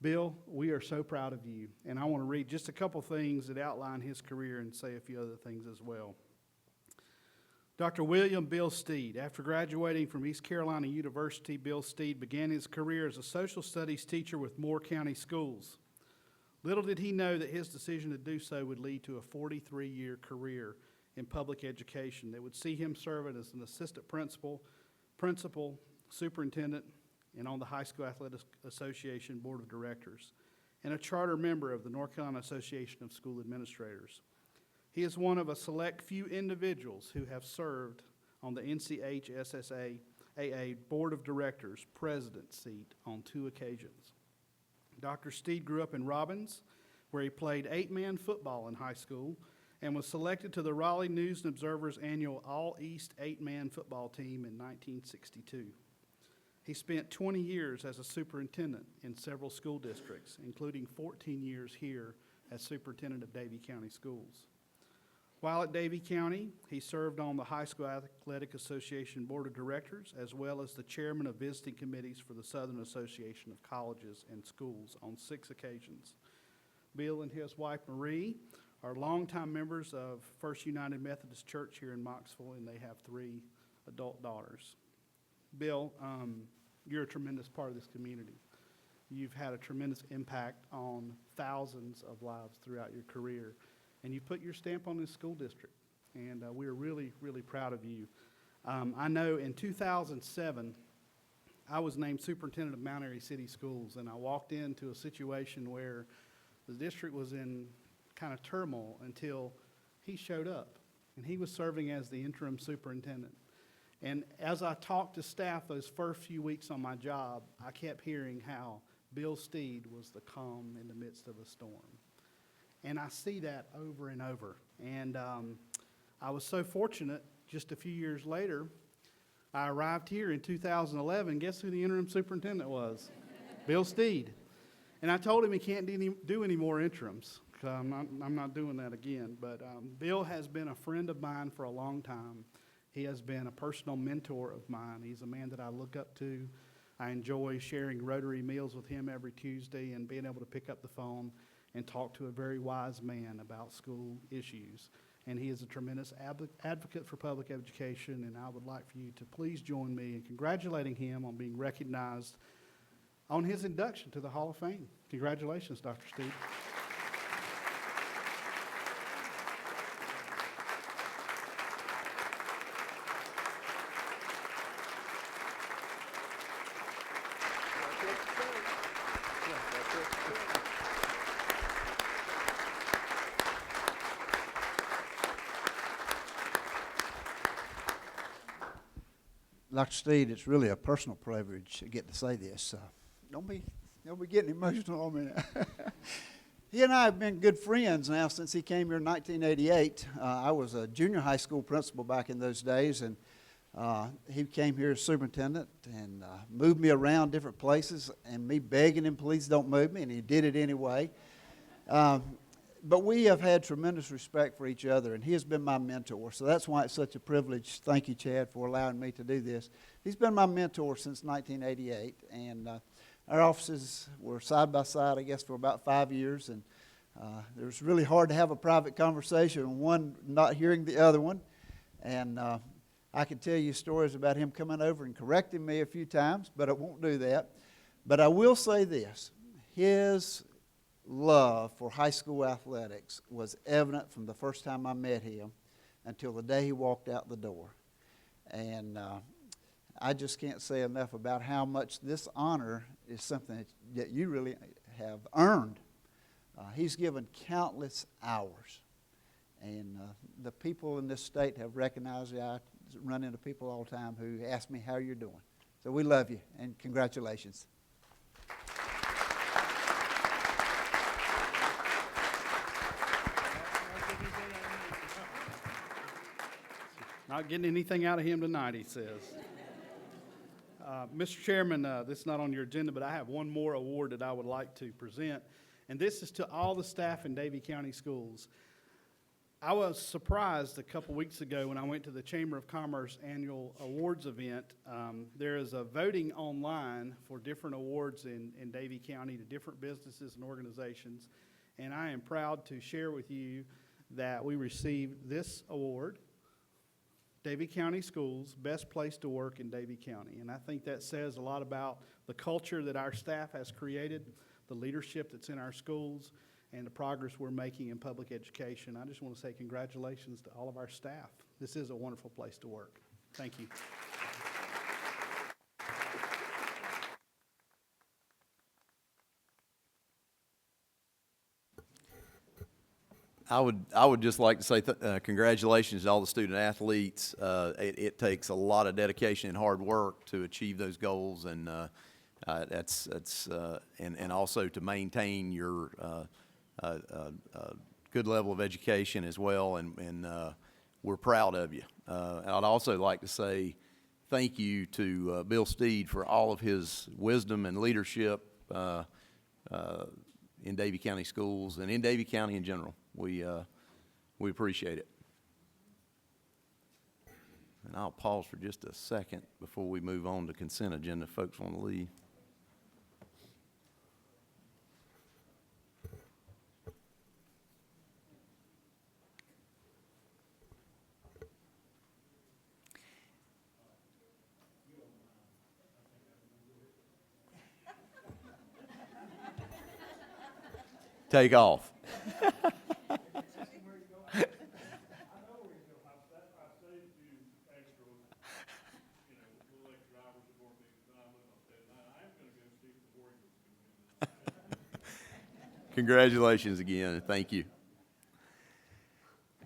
Bill, we are so proud of you. And I want to read just a couple things that outline his career and say a few other things as well. Dr. William Bill Steed. After graduating from East Carolina University, Bill Steed began his career as a social studies teacher with Moore County Schools. Little did he know that his decision to do so would lead to a 43-year career in public education that would see him serving as an assistant principal, superintendent, and on the High School Athletic Association Board of Directors, and a charter member of the North Carolina Association of School Administrators. He is one of a select few individuals who have served on the NCHSSAA Board of Directors president seat on 2 occasions. Dr. Steed grew up in Robbins, where he played 8-man football in high school and was selected to the Raleigh News and Observer's annual All-East 8-man football team in 1962. He spent 20 years as a superintendent in several school districts, including 14 years here as superintendent of Davie County Schools. While at Davie County, he served on the High School Athletic Association Board of Directors, as well as the chairman of visiting committees for the Southern Association of Colleges and Schools on 6 occasions. Bill and his wife, Marie, are longtime members of First United Methodist Church here in Moxville, and they have 3 adult daughters. Bill, you're a tremendous part of this community. You've had a tremendous impact on thousands of lives throughout your career, and you put your stamp on this school district, and we're really, really proud of you. I know in 2007, I was named superintendent of Mount Airy City Schools, and I walked into a situation where the district was in kind of turmoil until he showed up, and he was serving as the interim superintendent. And as I talked to staff those first few weeks on my job, I kept hearing how Bill Steed was the calm in the midst of a storm. And I see that over and over. And I was so fortunate, just a few years later, I arrived here in 2011. Guess who the interim superintendent was? Bill Steed. And I told him he can't do any more interims. I'm not doing that again. But Bill has been a friend of mine for a long time. He has been a personal mentor of mine. He's a man that I look up to. I enjoy sharing Rotary meals with him every Tuesday and being able to pick up the phone and talk to a very wise man about school issues. And he is a tremendous advocate for public education, and I would like for you to please join me in congratulating him on being recognized on his induction to the Hall of Fame. Congratulations, Dr. Steed. Dr. Steed, it's really a personal privilege to get to say this. Don't be getting emotional on me now. He and I have been good friends now since he came here in 1988. I was a junior high school principal back in those days, and he came here as superintendent and moved me around different places, and me begging him, please don't move me, and he did it anyway. But we have had tremendous respect for each other, and he has been my mentor. So that's why it's such a privilege. Thank you, Chad, for allowing me to do this. He's been my mentor since 1988, and our offices were side by side, I guess, for about 5 years. And it was really hard to have a private conversation, one not hearing the other one. And I could tell you stories about him coming over and correcting me a few times, but I won't do that. But I will say this. His love for high school athletics was evident from the first time I met him until the day he walked out the door. And I just can't say enough about how much this honor is something that you really have earned. He's given countless hours, and the people in this state have recognized it. I run into people all the time who ask me how you're doing. So we love you, and congratulations. Not getting anything out of him tonight, he says. Mr. Chairman, this is not on your agenda, but I have one more award that I would like to present, and this is to all the staff in Davie County Schools. I was surprised a couple weeks ago when I went to the Chamber of Commerce annual awards event. There is a voting online for different awards in Davie County to different businesses and organizations, and I am proud to share with you that we received this award, Davie County Schools, Best Place to Work in Davie County. And I think that says a lot about the culture that our staff has created, the leadership that's in our schools, and the progress we're making in public education. I just want to say congratulations to all of our staff. This is a wonderful place to work. Thank you. I would just like to say congratulations to all the student athletes. It takes a lot of dedication and hard work to achieve those goals, and and also to maintain your good level of education as well. And we're proud of you. I'd also like to say thank you to Bill Steed for all of his wisdom and leadership in Davie County Schools and in Davie County in general. We appreciate it. And I'll pause for just a second before we move on to consent agenda. Folks want to leave. Take off. Congratulations again, and thank you.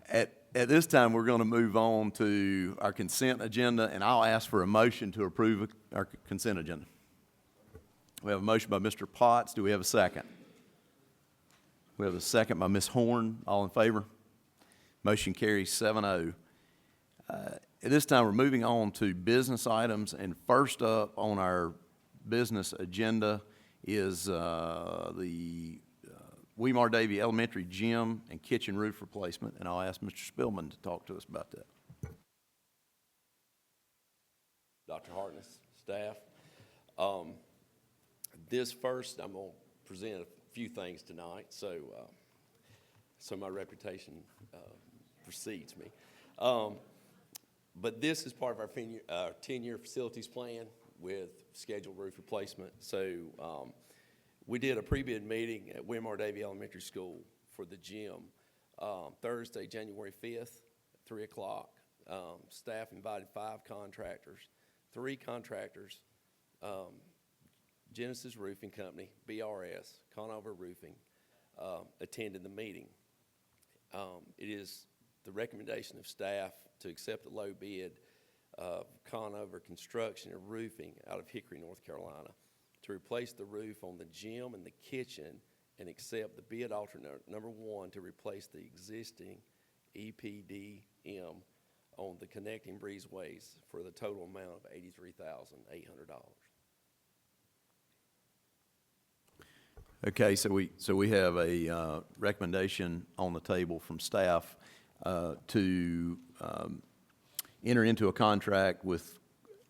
At this time, we're going to move on to our consent agenda, and I'll ask for a motion to approve our consent agenda. We have a motion by Mr. Potts. Do we have a second? We have a second by Ms. Horn. All in favor? Motion carries 7-0. At this time, we're moving on to business items, and first up on our business agenda is the Weimar Davie Elementary Gym and Kitchen Roof Replacement, and I'll ask Mr. Spillman to talk to us about that. Dr. Hartness, staff. This first, I'm going to present a few things tonight, so my reputation precedes me. But this is part of our 10-year facilities plan with scheduled roof replacement. So we did a pre-bid meeting at Weimar Davie Elementary School for the gym Thursday, January 5th, 3 o'clock. Staff invited 5 contractors, 3 contractors, Genesis Roofing Company, BRS, Conover Roofing, attended the meeting. It is the recommendation of staff to accept the low bid of Conover Construction and Roofing out of Hickory, North Carolina, to replace the roof on the gym and the kitchen, and accept the bid alternate number 1 to replace the existing EPDM on the connecting breezeways for the total amount of $83,800. Okay, so we have a recommendation on the table from staff to enter into a contract with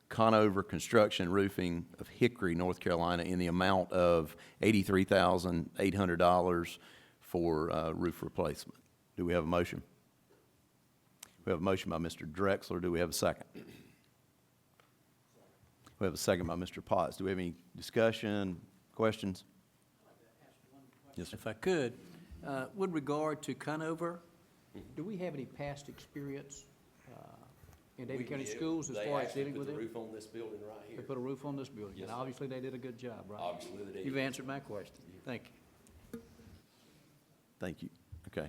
Conover Construction Roofing of Hickory, North Carolina, in the amount of $83,800 for roof replacement. Do we have a motion? We have a motion by Mr. Drexler. Do we have a second? We have a second by Mr. Potts. Do we have any discussion, questions? Yes, sir. If I could, with regard to Conover, do we have any past experience in Davie We County did. Schools as They far as actually dealing with put it? the roof on this building right They here. put a roof on this building, Yes, and sir. obviously they did a good job, right? Obviously, they did. You've answered my question. Thank you. Thank you. Okay.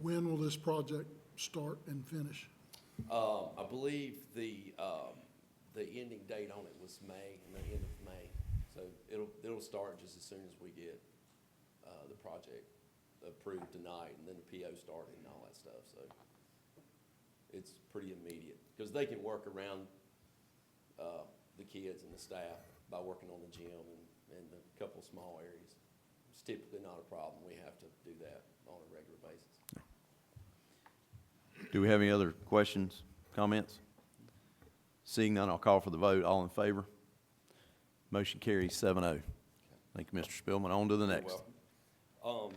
When will this project start and finish? I believe the ending date on it was May, the end of May. So it'll start just as soon as we get, the project approved tonight, and then the PO started and all that stuff, so it's pretty immediate. Because they can work around, the kids and the staff by working on the gym and a couple of small areas. It's typically not a problem. We have to do that on a regular basis. Do we have any other questions, comments? Seeing none, I'll call for the vote. All in favor? Motion carries 7-0. Thank you, Mr. Spillman. On to the You're next. welcome.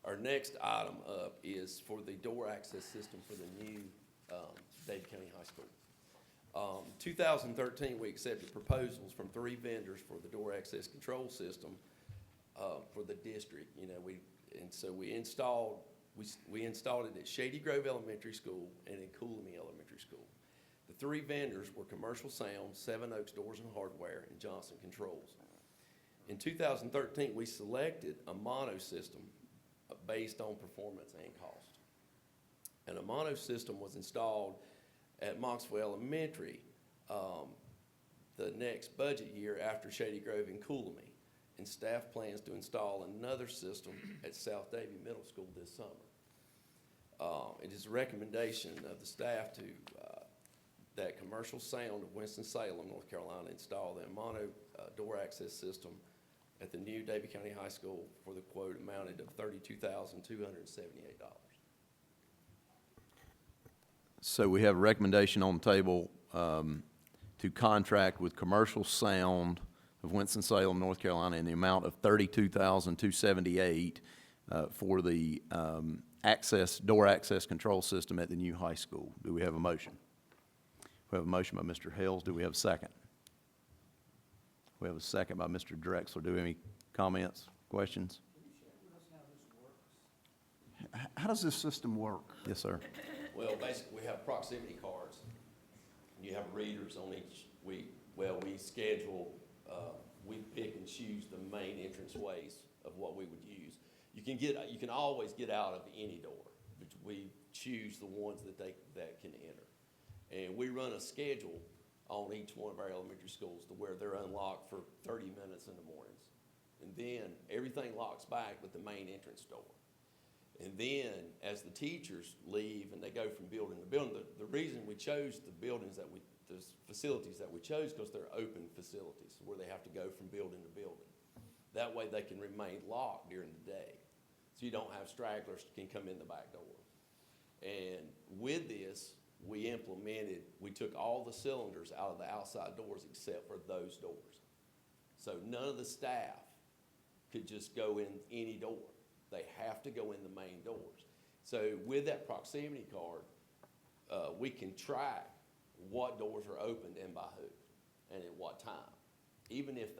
Our next item up is for the door access system for the new Davie County High School. 2013, we accepted proposals from 3 vendors for the door access control system for the district. You know, so we installed it at Shady Grove Elementary School and in Coolamy Elementary School. The 3 vendors were Commercial Sound, 7 Oaks Doors and Hardware, and Johnson Controls. In 2013, we selected a mono system based on performance and cost. And a mono system was installed at Moxville Elementary the next budget year after Shady Grove and Coolamy. And staff plans to install another system at South Davie Middle School this summer. It is a recommendation of the staff to that Commercial Sound of Winston-Salem, North Carolina, install the mono door access system at the new Davie County High School for the quote amounted of $32,278. So we have a recommendation on the table to contract with Commercial Sound of Winston-Salem, North Carolina, in the amount of $32,278 for the door access control system at the new high school. Do we have a motion? We have a motion by Mr. Hales. Do we have a second? We have a second by Mr. Drexler. Do we have any comments, questions? How does this system work? Yes, sir. Well, basically, we have proximity cards. You have readers on each. We schedule, we pick and choose the main entrance ways of what we would use. You can always get out of any door, but we choose the ones that can enter. And we run a schedule on each one of our elementary schools to where they're unlocked for 30 minutes in the mornings. And then everything locks back but the main entrance door. And then as the teachers leave and they go from building to building, the reason we chose the facilities that we chose because they're open facilities where they have to go from building to building. That way they can remain locked during the day. So you don't have stragglers can come in the back door. And with this, we took all the cylinders out of the outside doors except for those doors. So none of the staff could just go in any door. They have to go in the main doors. So with that proximity card, we can track what doors are opened and by who and at what time. Even if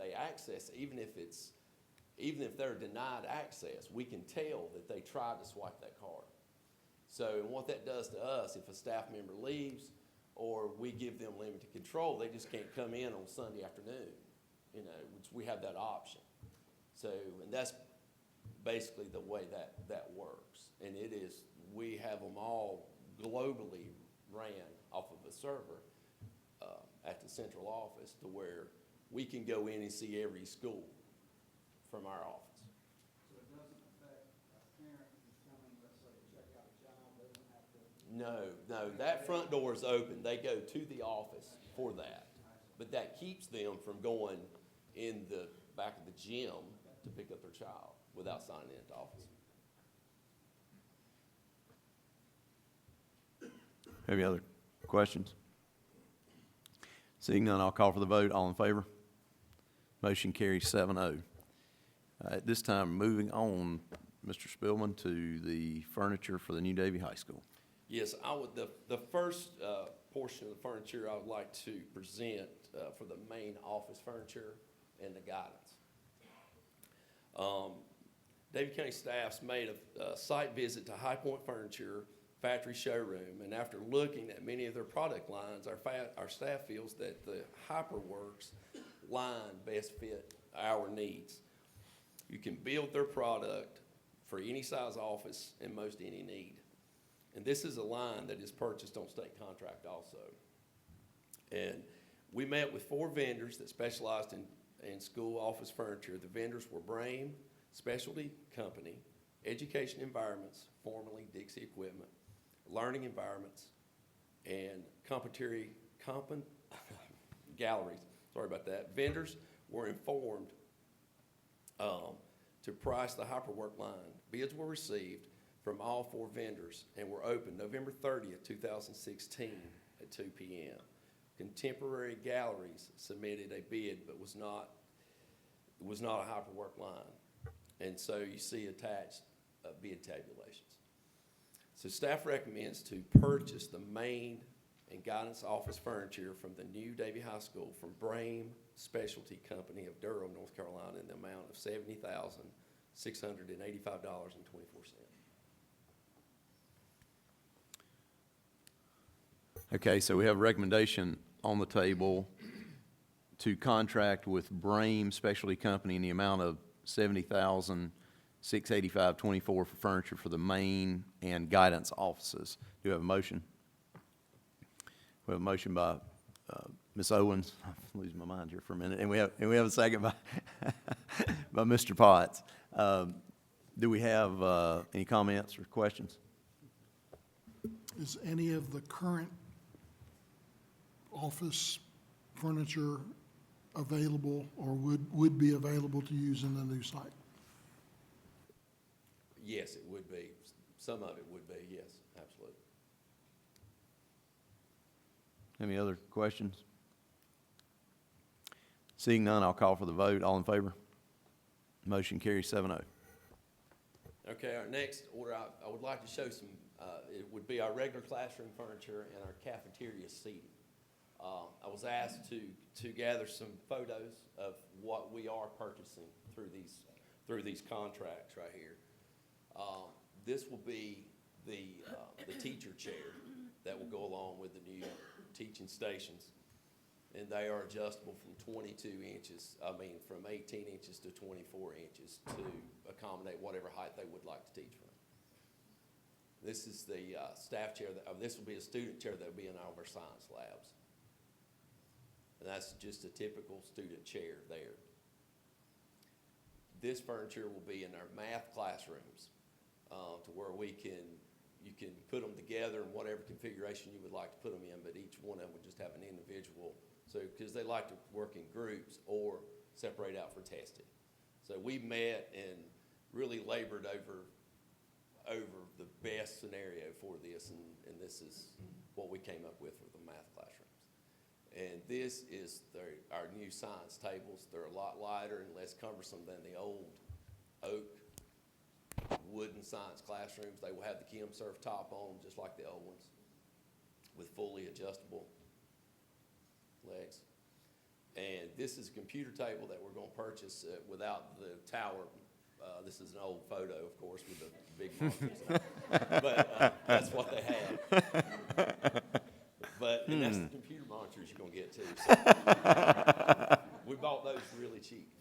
they're denied access, we can tell that they tried to swipe that card. So what that does to us, if a staff member leaves or we give them limited control, they just can't come in on Sunday afternoon, which we have that option. So, and that's basically the way that works. And we have them all globally ran off of a server at the central office to where we can go in and see every school from our office. So it doesn't affect a parent who's coming, let's say, to check out a child, doesn't have to? No, that front door is open. They go to the office for that. But that keeps them from going in the back of the gym to pick up their child without signing in at the office. Any other questions? Seeing none, I'll call for the vote. All in favor? Motion carries 7-0. At this time, moving on, Mr. Spillman, to the furniture for the new Davie High School. Yes, the first portion of the furniture I would like to present for the main office furniture and the guidance. Davie County staff's made a site visit to High Point Furniture factory showroom, and after looking at many of their product lines, our staff feels that the HyperWorks line best fit our needs. You can build their product for any size office and most any need. And this is a line that is purchased on state contract also. And we met with 4 vendors that specialized in school office furniture. The vendors were Brame Specialty Company, Education Environments, formerly Dixie Equipment, Learning Environments, and Galleries. Sorry about that. Vendors were informed to price the HyperWork line. Bids were received from all 4 vendors and were opened November 30th, 2016 at 2 p.m. Contemporary Galleries submitted a bid but was not a HyperWork line. And so you see attached bid tabulations. So staff recommends to purchase the main and guidance office furniture from the new Davie High School from Brame Specialty Company of Durham, North Carolina, in the amount of $70,685.24. Okay, so we have a recommendation on the table to contract with Brame Specialty Company in the amount of $70,685.24 for furniture for the main and guidance offices. Do we have a motion? We have a motion by Ms. Owens. I'm losing my mind here for a minute. And we have a second by by Mr. Potts. Do we have any comments or questions? Is any of the current office furniture available or would be available to use in the new site? Yes, it would be. Some of it would be, yes, absolutely. Any other questions? Seeing none, I'll call for the vote. All in favor? Motion carries 7-0. Okay, our next order, I would like to show some, it would be our regular classroom furniture and our cafeteria seating. I was asked to gather some photos of what we are purchasing through these contracts right here. This will be the teacher chair that will go along with the new teaching stations. And they are adjustable from 22 inches, from 18 inches to 24 inches to accommodate whatever height they would like to teach from. This is the staff chair, this will be a student chair that will be in all of our science labs. And that's just a typical student chair there. This furniture will be in our math classrooms to where you can put them together in whatever configuration you would like to put them in, but each one of them would just have an individual. So, because they like to work in groups or separate out for testing. So we met and really labored over the best scenario for this, and this is what we came up with for the math classrooms. And this is our new science tables. They're a lot lighter and less cumbersome than the old oak wooden science classrooms. They will have the Kim Surf top on, just like the old ones, with fully adjustable legs. And this is a computer table that we're going to purchase without the tower. This is an old photo, of course, with the big monitors. But that's what they have. And that's the computer monitors you're going to get too. So we bought those really cheap.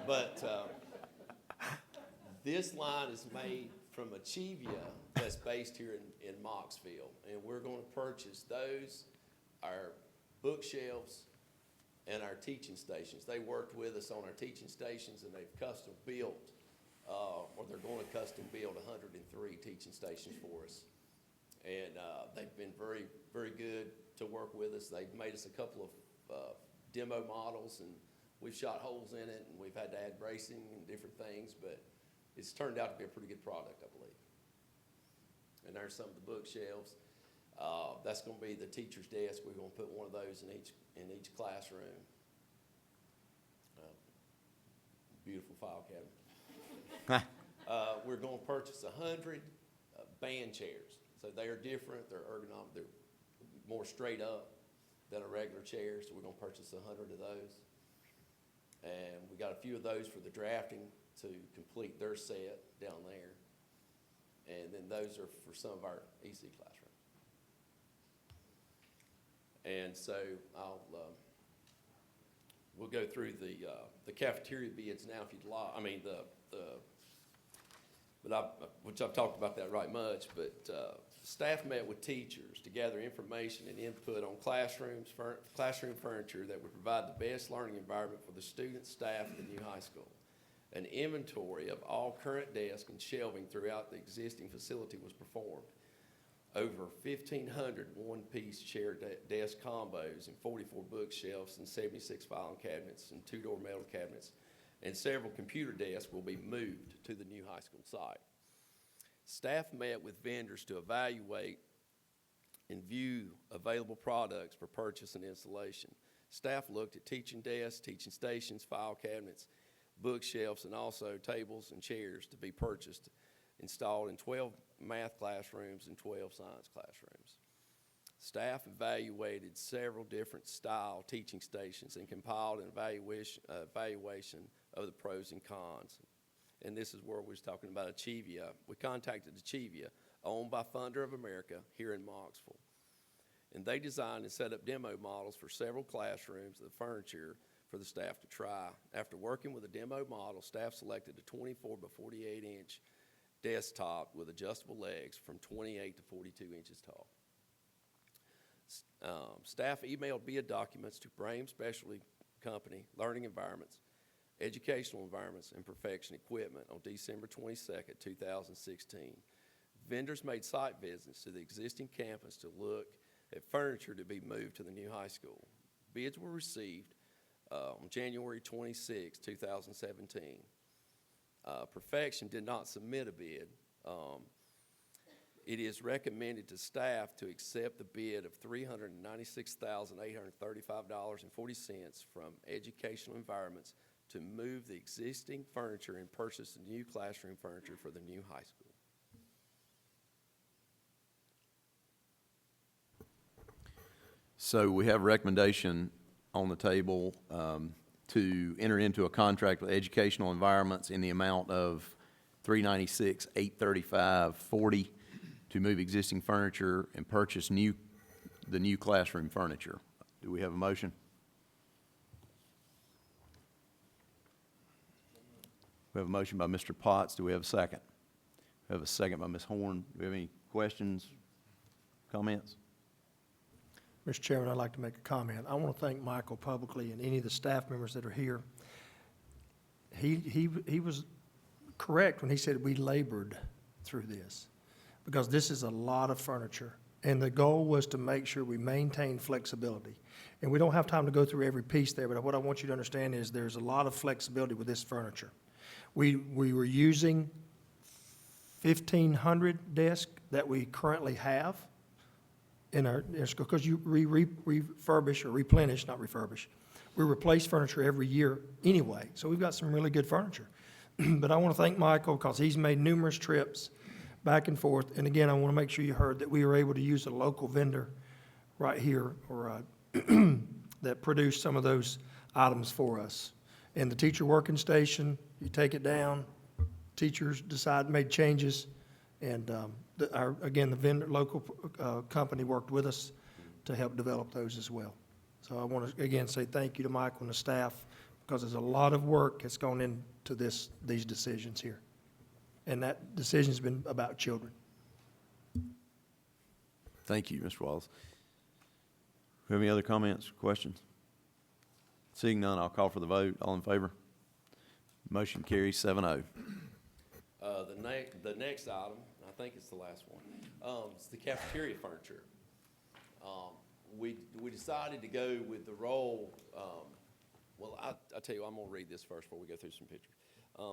But this line is made from Achievia that's based here in Moxville. And we're going to purchase those, our bookshelves, and our teaching stations. They worked with us on our teaching stations, and they've custom built, or they're going to custom build 103 teaching stations for us. And they've been very, very good to work with us. They've made us a couple of demo models, and we've shot holes in it, and we've had to add bracing and different things, but it's turned out to be a pretty good product, I believe. And there's some of the bookshelves. That's going to be the teacher's desk. We're going to put one of those in each classroom. Beautiful file cabinet. We're going to purchase 100 band chairs. So they are different. They're ergonomic. They're more straight up than a regular chair. So we're going to purchase 100 of those. And we got a few of those for the drafting to complete their set down there. And then those are for some of our EC classrooms. And so we'll go through the cafeteria bids now if you'd like. I mean, which I've talked about that right much, but staff met with teachers to gather information and input on classroom furniture that would provide the best learning environment for the students, staff, and the new high school. An inventory of all current desks and shelving throughout the existing facility was performed. Over 1,500 one-piece chair desk combos and 44 bookshelves and 76 filing cabinets and two-door metal cabinets and several computer desks will be moved to the new high school site. Staff met with vendors to evaluate and view available products for purchase and installation. Staff looked at teaching desks, teaching stations, file cabinets, bookshelves, and also tables and chairs to be purchased, installed in 12 math classrooms and 12 science classrooms. Staff evaluated several different style teaching stations and compiled an evaluation of the pros and cons. And this is where we was talking about Achievia. We contacted Achievia, owned by Funder of America here in Moxville. And they designed and set up demo models for several classrooms of the furniture for the staff to try. After working with a demo model, staff selected a 24 by 48 inch desktop with adjustable legs from 28 to 42 inches tall. Staff emailed bid documents to Brame Specialty Company, Learning Environments, Educational Environments, and Perfection Equipment on December 22nd, 2016. Vendors made site visits to the existing campus to look at furniture to be moved to the new high school. Bids were received on January 26, 2017. Perfection did not submit a bid. It is recommended to staff to accept the bid of $396,835.40 from Educational Environments to move the existing furniture and purchase the new classroom furniture for the new high school. So we have a recommendation on the table to enter into a contract with Educational Environments in the amount of $396,835.40 to move existing furniture and purchase the new classroom furniture. Do we have a motion? We have a motion by Mr. Potts. Do we have a second? We have a second by Ms. Horn. Do we have any questions, comments? Mr. Chairman, I'd like to make a comment. I want to thank Michael publicly and any of the staff members that are here. He was correct when he said we labored through this, because this is a lot of furniture. And the goal was to make sure we maintain flexibility. And we don't have time to go through every piece there, but what I want you to understand is there's a lot of flexibility with this furniture. We were using 1,500 desks that we currently have in our school, because you refurbish or replenish, not refurbish. We replace furniture every year anyway, so we've got some really good furniture. But I want to thank Michael because he's made numerous trips back and forth. And again, I want to make sure you heard that we were able to use a local vendor right here or that produced some of those items for us. And the teacher working station, you take it down, teachers made changes, and again, the vendor, local company worked with us to help develop those as well. So I want to again say thank you to Michael and the staff, because there's a lot of work that's gone into these decisions here. And that decision's been about children. Thank you, Mr. Wallace. Do we have any other comments, questions? Seeing none, I'll call for the vote. All in favor? Motion carries 7-0. The next item, I think it's the last one, it's the cafeteria furniture. We decided to go with the role, well, I'll tell you, I'm going to read this first before we go through some pictures.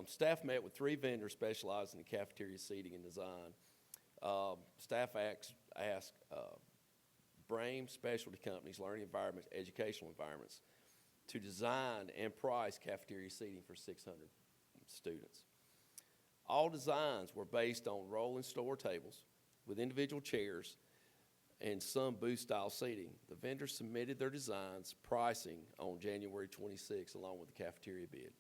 Staff met with 3 vendors specialized in the cafeteria seating and design. Staff asked Brame Specialty Companies, Learning Environments, Educational Environments, to design and price cafeteria seating for 600 students. All designs were based on roll and store tables with individual chairs and some booth-style seating. The vendors submitted their designs, pricing on January 26, along with the cafeteria bid.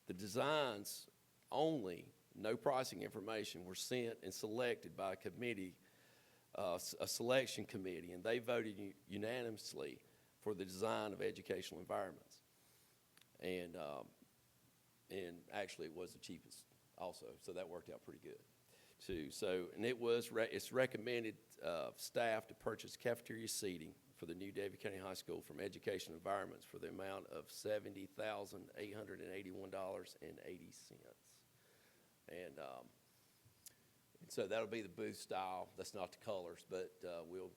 The designs only no pricing information were sent and selected by a committee, a selection committee, and they voted unanimously for the design of educational environments. And actually it was the cheapest also, so that worked out pretty good too. So, and it's recommended staff to purchase cafeteria seating for the new Davie County High School from Education Environments for the amount of $70,881.80. And so that'll be the booth style. That's not the colors, but we'll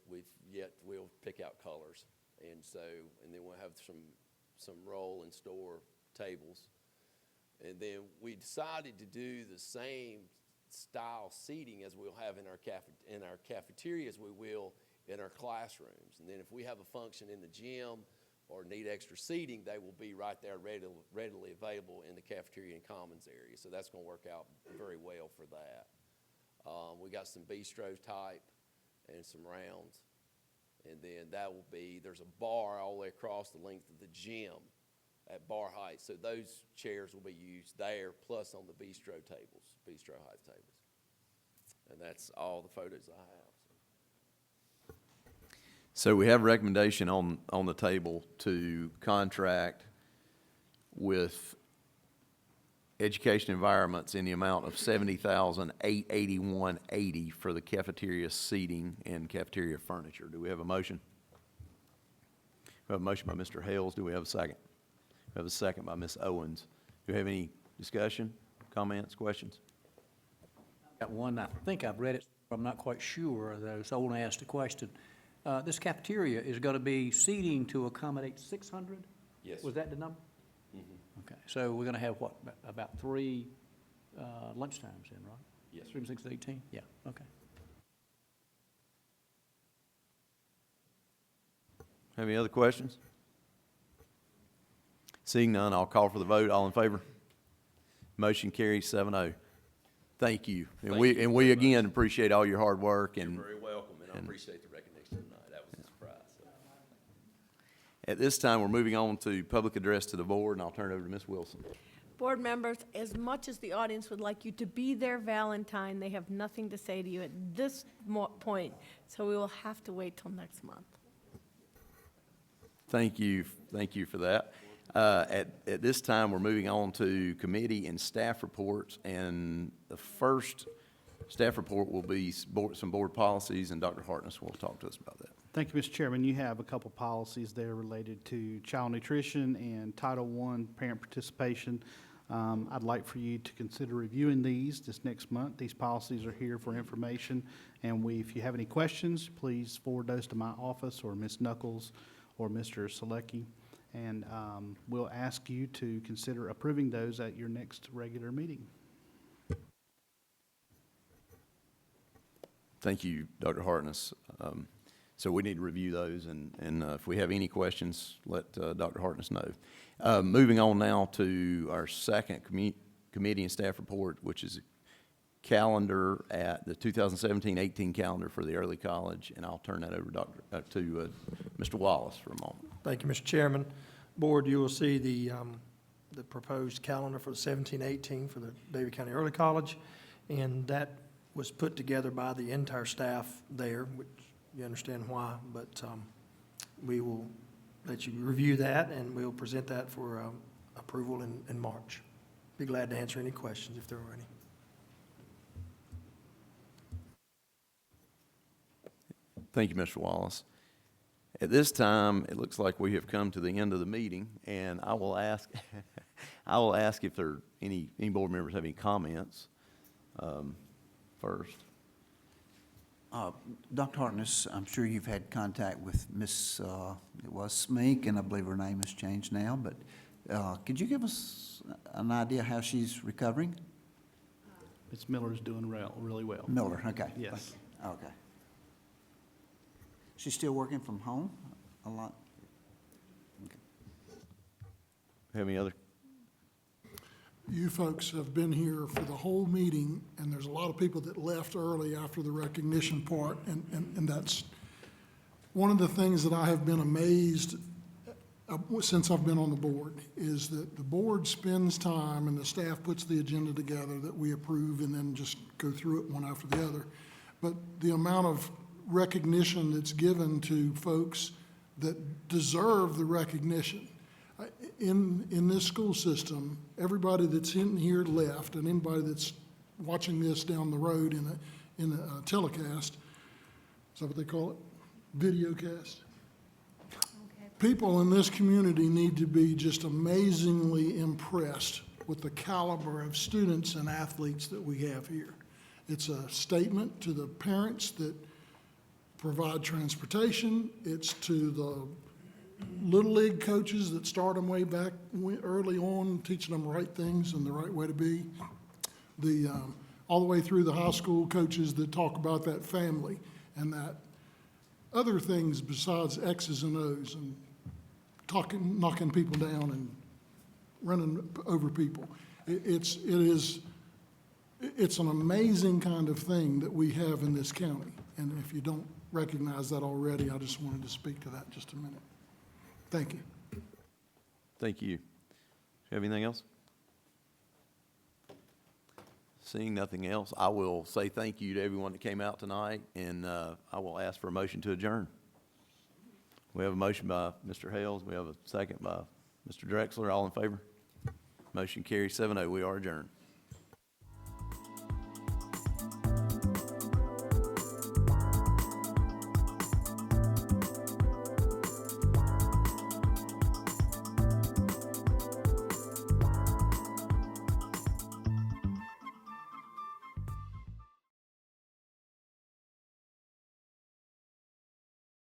pick out colors. And then we'll have some roll and store tables. And then we decided to do the same style seating as we'll have in our cafeteria as we will in our classrooms. And then if we have a function in the gym or need extra seating, they will be right there readily available in the cafeteria and commons area. So that's going to work out very well for that. We got some bistro type and some rounds. And then there's a bar all the way across the length of the gym at bar height. So those chairs will be used there, plus on the bistro height tables. And that's all the photos I have. So we have a recommendation on the table to contract with Education Environments in the amount of $70,881.80 for the cafeteria seating and cafeteria furniture. Do we have a motion? We have a motion by Mr. Hales. Do we have a second? We have a second by Ms. Owens. Do we have any discussion, comments, questions? Got one, I think I've read it, but I'm not quite sure, though, so I want to ask the question. This cafeteria is going to be seating to accommodate 600? Yes. Was that the number? Mm-hmm. Okay, so we're going to have what, about 3 lunchtimes then, right? Yes. 3 from 6 to 18? Yeah, okay. Have any other questions? Seeing none, I'll call for the vote. All in favor? Motion carries 7-0. Thank you. And we again appreciate all your hard work. You're very welcome, and I appreciate the recognition tonight. That was a surprise. So. At this time, we're moving on to public address to the board, and I'll turn it over to Ms. Wilson. Board members, as much as the audience would like you to be their Valentine, they have nothing to say to you at this point, so we will have to wait till next month. Thank you for that. At this time, we're moving on to committee and staff reports, and the first staff report will be some board policies, and Dr. Hartness will talk to us about that. Thank you, Mr. Chairman. You have a couple policies there related to child nutrition and Title I parent participation. I'd like for you to consider reviewing these this next month. These policies are here for information, and if you have any questions, please forward those to my office or Ms. Knuckles or Mr. Selecki, and we'll ask you to consider approving those at your next regular meeting. Thank you, Dr. Hartness. So we need to review those, and if we have any questions, let Dr. Hartness know. Moving on now to our second committee and staff report, which is calendar at the 2017-18 calendar for the early college, and I'll turn that over to Mr. Wallace for a moment. Thank you, Mr. Chairman. Board, you will see the proposed calendar for the 17-18 for the Davie County Early College, and that was put together by the entire staff there, which you understand why, but we will let you review that, and we'll present that for approval in March. Be glad to answer any questions if there are any. Thank you, Mr. Wallace. At this time, it looks like we have come to the end of the meeting, and I will ask, if there are any board members have any comments first. Dr. Hartness, I'm sure you've had contact with Miss it was Smink, and I believe her name has changed now, but could you give us an idea how she's recovering? Ms. Miller's doing really well. Miller, okay. Yes. Okay. She's still working from home a lot? Okay. Have any other? You folks have been here for the whole meeting, and there's a lot of people that left early after the recognition part, and that's one of the things that I have been amazed since I've been on the board, is that the board spends time and the staff puts the agenda together that we approve and then just go through it one after the other. But the amount of recognition that's given to folks that deserve the recognition. In this school system, everybody that's in here left, and anybody that's watching this down the road in a telecast, is that what they call it? Videocast? People in this community need to be just amazingly impressed with the caliber of students and athletes that we have here. It's a statement to the parents that provide transportation. It's to the Little League coaches that start them way back early on, teaching them right things and the right way to be. All the way through the high school coaches that talk about that family and that other things besides X's and O's and knocking people down and running over people. It's an amazing kind of thing that we have in this county. And if you don't recognize that already, I just wanted to speak to that just a minute. Thank you. Thank you. Do you have anything else? Seeing nothing else, I will say thank you to everyone that came out tonight, and I will ask for a motion to adjourn. We have a motion by Mr. Hales. We have a second by Mr. Drexler. All in favor? Motion carries 7-0. We are adjourned.